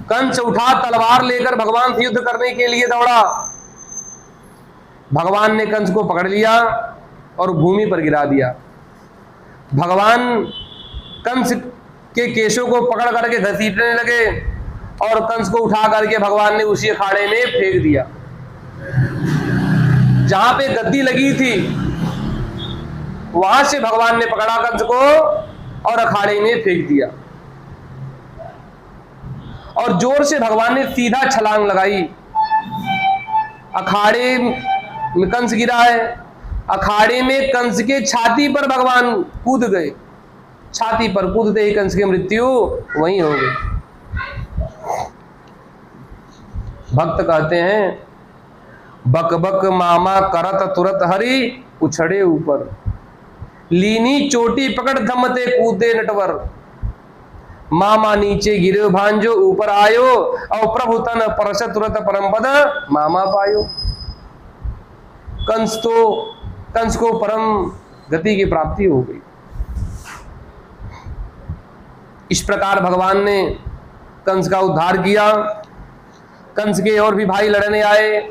A: कंस उठा तलवार लेकर भगवान से युद्ध करने के लिए दौड़ा। भगवान ने कंस को पकड़ लिया और भूमि पर गिरा दिया। भगवान कंस के केशों को पकड़ करके घसीटने लगे और कंस को उठा करके भगवान ने उसी अखाड़े में फेंक दिया। जहां पे गद्दी लगी थी वहां से भगवान ने पकड़ा कंस को और अखाड़े में फेंक दिया और जोर से भगवान ने सीधा छलांग लगाई। अखाड़े में कंस गिरा है, अखाड़े में कंस के छाती पर भगवान कूद गए। छाती पर कूदते ही कंस की मृत्यु वहीं हो गई। भक्त कहते हैं, बक बक मामा करत तुरत हरि उछड़े ऊपर, लीनी चोटी पकड़ धमते कूदे नटवर, मामा नीचे गिरे भांजो ऊपर आयो, और प्रभु तन परस तुरत परम पद मामा पायो। कंस को परम गति की प्राप्ति हो गई। इस प्रकार भगवान ने कंस का उद्धार किया। कंस के और भी भाई लड़ने आए,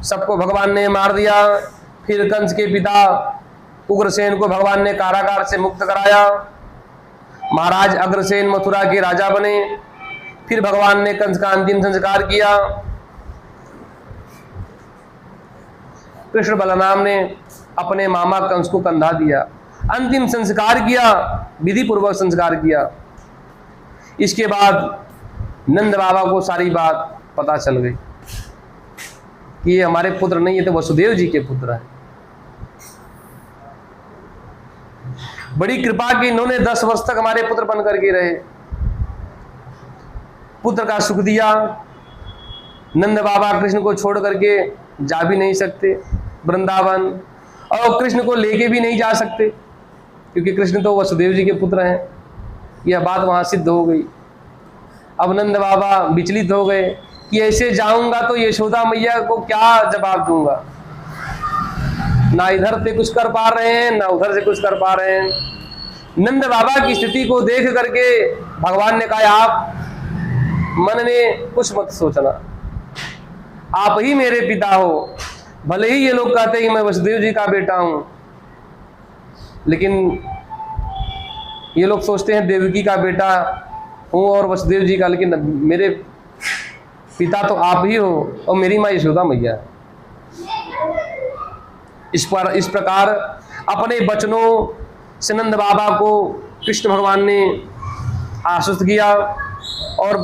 A: सबको भगवान ने मार दिया। फिर कंस के पिता उग्रसेन को भगवान ने कारागार से मुक्त कराया। महाराज अग्रसेन मथुरा के राजा बने। फिर भगवान ने कंस का अंतिम संस्कार किया। कृष्ण बलराम ने अपने मामा कंस को कंधा दिया, अंतिम संस्कार किया, विधि पूर्वक संस्कार किया। इसके बाद नंद बाबा को सारी बात पता चल गई कि ये हमारे पुत्र नहीं, ये तो वसुदेव जी के पुत्र हैं। बड़ी कृपा की इन्होंने 10 वर्ष तक हमारे पुत्र बन करके रहे। पुत्र का सुख दिया। नंद बाबा कृष्ण को छोड़ करके जा भी नहीं सकते वृंदावन, और कृष्ण को लेके भी नहीं जा सकते क्योंकि कृष्ण तो वसुदेव जी के पुत्र हैं। यह बात वहां सिद्ध हो गई। अब नंद बाबा विचलित हो गए कि ऐसे जाऊंगा तो यशोदा मैया को क्या जवाब दूंगा। ना इधर से कुछ कर पा रहे हैं, ना उधर से कुछ कर पा रहे हैं। नंद बाबा की स्थिति को देख करके भगवान ने कहा, आप मन में कुछ मत सोचना, आप ही मेरे पिता हो। भले ही ये लोग कहते हैं कि मैं वसुदेव जी का बेटा हूं, लेकिन ये लोग सोचते हैं देवकी का बेटा हूं और वसुदेव जी का, लेकिन मेरे पिता तो आप ही हो और मेरी माँ यशोदा मैया है। इस प्रकार अपने वचनों से नंद बाबा को कृष्ण भगवान ने आश्वस्त किया और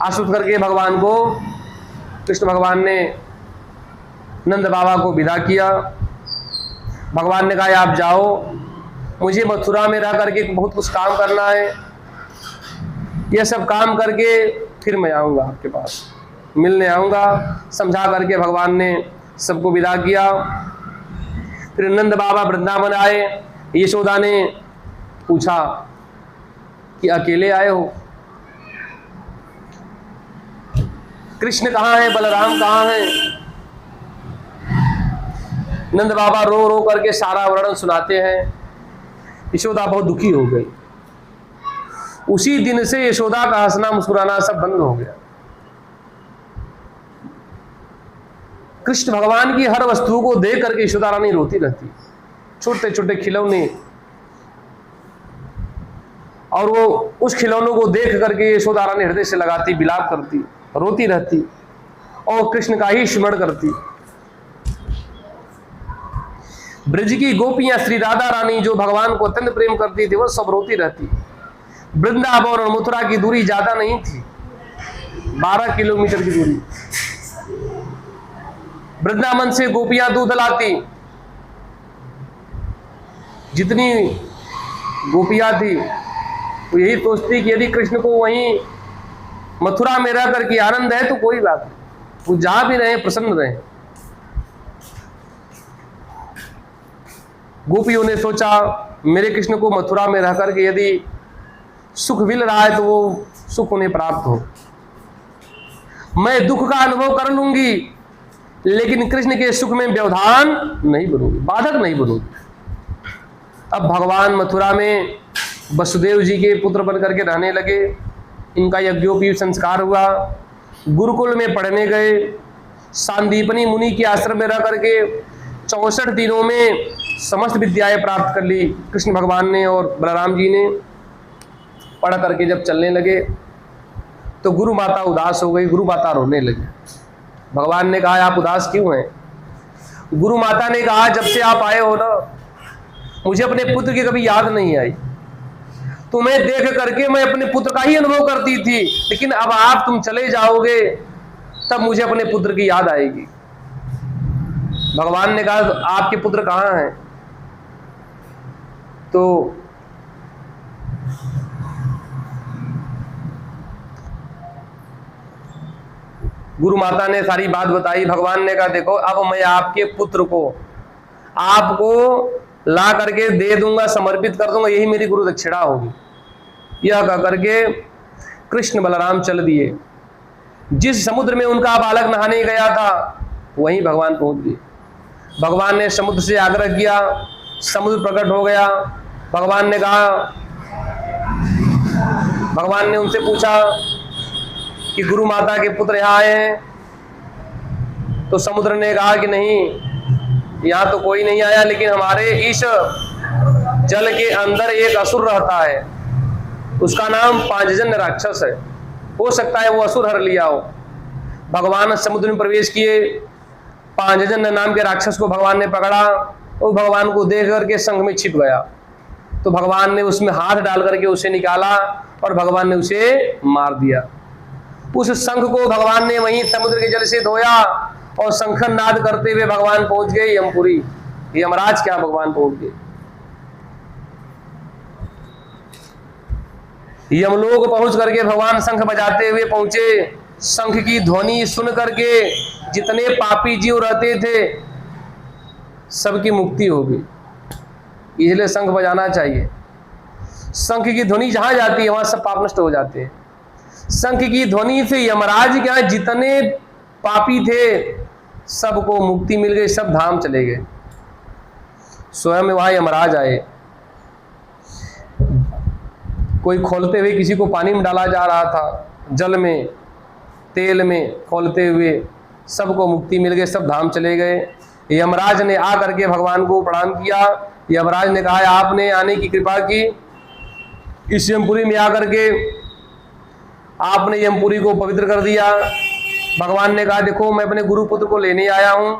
A: आश्वस्त करके भगवान को कृष्ण भगवान ने नंद बाबा को विदा किया। भगवान ने कहा, आप जाओ, मुझे मथुरा में रह करके बहुत कुछ काम करना है। यह सब काम करके फिर मैं आऊँगा आपके पास, मिलने आऊँगा। समझा करके भगवान ने सबको विदा किया। फिर नंद बाबा वृंदावन आए। यशोदा ने पूछा कि अकेले आए हो, कृष्ण कहाँ है, बलराम कहाँ है? नंद बाबा रो रो करके सारा वर्णन सुनाते हैं। यशोदा बहुत दुखी हो गई। उसी दिन से यशोदा का हंसना मुस्कुराना सब बंद हो गया। कृष्ण भगवान की हर वस्तु को देख करके यशोदा रानी रोती रहती, छोटे छोटे खिलौने, और वो उस खिलौनों को देख करके यशोदा रानी हृदय से लगाती, विलाप करती, रोती रहती और कृष्ण का ही स्मरण करती। ब्रज की गोपियां श्री राधा रानी जो भगवान को अत्यंत प्रेम करती थी, वह सब रोती रहती। वृंदावन और मथुरा की दूरी ज्यादा नहीं थी, 12 किलोमीटर की दूरी। वृंदावन से गोपियां दूध लाती, जितनी गोपियां थी वो यही सोचती कि यदि कृष्ण को वहीं मथुरा में रह करके आनंद है तो कोई बात नहीं, वो जहां भी रहे प्रसन्न रहे। गोपियों ने सोचा मेरे कृष्ण को मथुरा में रह करके यदि सुख मिल रहा है तो वो सुख उन्हें प्राप्त हो, मैं दुख का अनुभव कर लूंगी लेकिन कृष्ण के सुख में व्यवधान नहीं बनूंगी, बाधक नहीं बनूंगी। अब भगवान मथुरा में वसुदेव जी के पुत्र बन करके रहने लगे। इनका यज्ञोपवीत संस्कार हुआ, गुरुकुल में पढ़ने गए, सांदीपनी मुनि के आश्रम में रह करके 64 दिनों में समस्त विद्याएं प्राप्त कर ली कृष्ण भगवान ने और बलराम जी ने। पढ़ करके जब चलने लगे तो गुरु माता उदास हो गई, गुरु माता रोने लगी। भगवान ने कहा आप उदास क्यों हैं? गुरु माता ने कहा जब से आप आए हो ना मुझे अपने पुत्र की कभी याद नहीं आई, तुम्हें देख करके मैं अपने पुत्र का ही अनुभव करती थी, लेकिन अब तुम चले जाओगे तब मुझे अपने पुत्र की याद आएगी। भगवान ने कहा आपके पुत्र कहाँ हैं? तो गुरु माता ने सारी बात बताई। भगवान ने कहा देखो अब मैं आपके पुत्र को आपको ला करके दे दूंगा, समर्पित कर दूंगा, यही मेरी गुरु दक्षिणा होगी। यह कह करके कृष्ण बलराम चल दिए। जिस समुद्र में उनका बालक नहाने गया था वहीं भगवान पहुंच गए। भगवान ने समुद्र से आग्रह किया, समुद्र प्रकट हो गया। भगवान ने कहा, भगवान ने उनसे पूछा कि गुरु माता के पुत्र यहाँ आए हैं? तो समुद्र ने कहा कि नहीं, यहाँ तो कोई नहीं आया, लेकिन हमारे इस जल के अंदर एक असुर रहता है, उसका नाम पांचजन्य राक्षस है, हो सकता है वो असुर हर लिया हो। भगवान समुद्र में प्रवेश किए, पांचजन्य नाम के राक्षस को भगवान ने पकड़ा और भगवान को देख करके संघ में छिप गया। तो भगवान ने उसमें हाथ डाल करके उसे निकाला और भगवान ने उसे मार दिया। उस शंख को भगवान ने वहीं समुद्र के जल से धोया और शंखन नाद करते हुए भगवान पहुंच गए यमपुरी। यमराज क्या भगवान पहुंच गए। यमलोक पहुंच करके भगवान शंख बजाते हुए पहुंचे। शंख की ध्वनि सुन करके जितने पापी जीव रहते थे सबकी मुक्ति हो गई। इसलिए शंख बजाना चाहिए। शंख की ध्वनि जहां जाती है वहां सब पाप नष्ट हो जाते हैं। शंख की ध्वनि से यमराज क्या जितने पापी थे सबको मुक्ति मिल गई, सब धाम चले गए। स्वयं वहां यमराज आए, कोई खोलते हुए किसी को पानी में डाला जा रहा था, जल में तेल में खोलते हुए सबको मुक्ति मिल गई, सब धाम चले गए। यमराज ने आ करके भगवान को प्रणाम किया। यमराज ने कहा आपने आने की कृपा की, इस यमपुरी में आकर के आपने यमपुरी को पवित्र कर दिया। भगवान ने कहा देखो मैं अपने गुरुपुत्र को लेने आया हूं।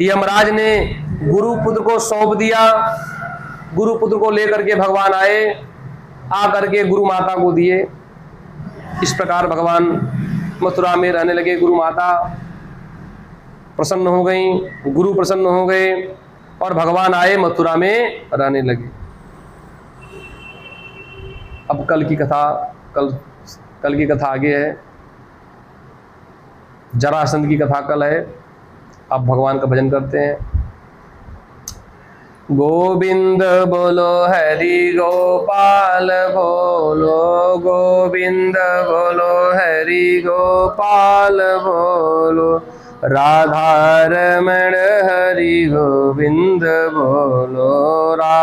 A: यमराज ने गुरुपुत्र को सौंप दिया। गुरुपुत्र को लेकर के भगवान आए, आकर के गुरु माता को दिए। इस प्रकार भगवान मथुरा में रहने लगे। गुरु माता प्रसन्न हो गई, गुरु प्रसन्न हो गए और भगवान आए मथुरा में रहने लगे। अब कल की कथा आगे है। जरासंध की कथा कल है। अब भगवान का भजन करते हैं। गोविंद बोलो हरि गोपाल बोलो, गोविंद बोलो हरि गोपाल बोलो, राधा रमण हरि गोविंद बोलो।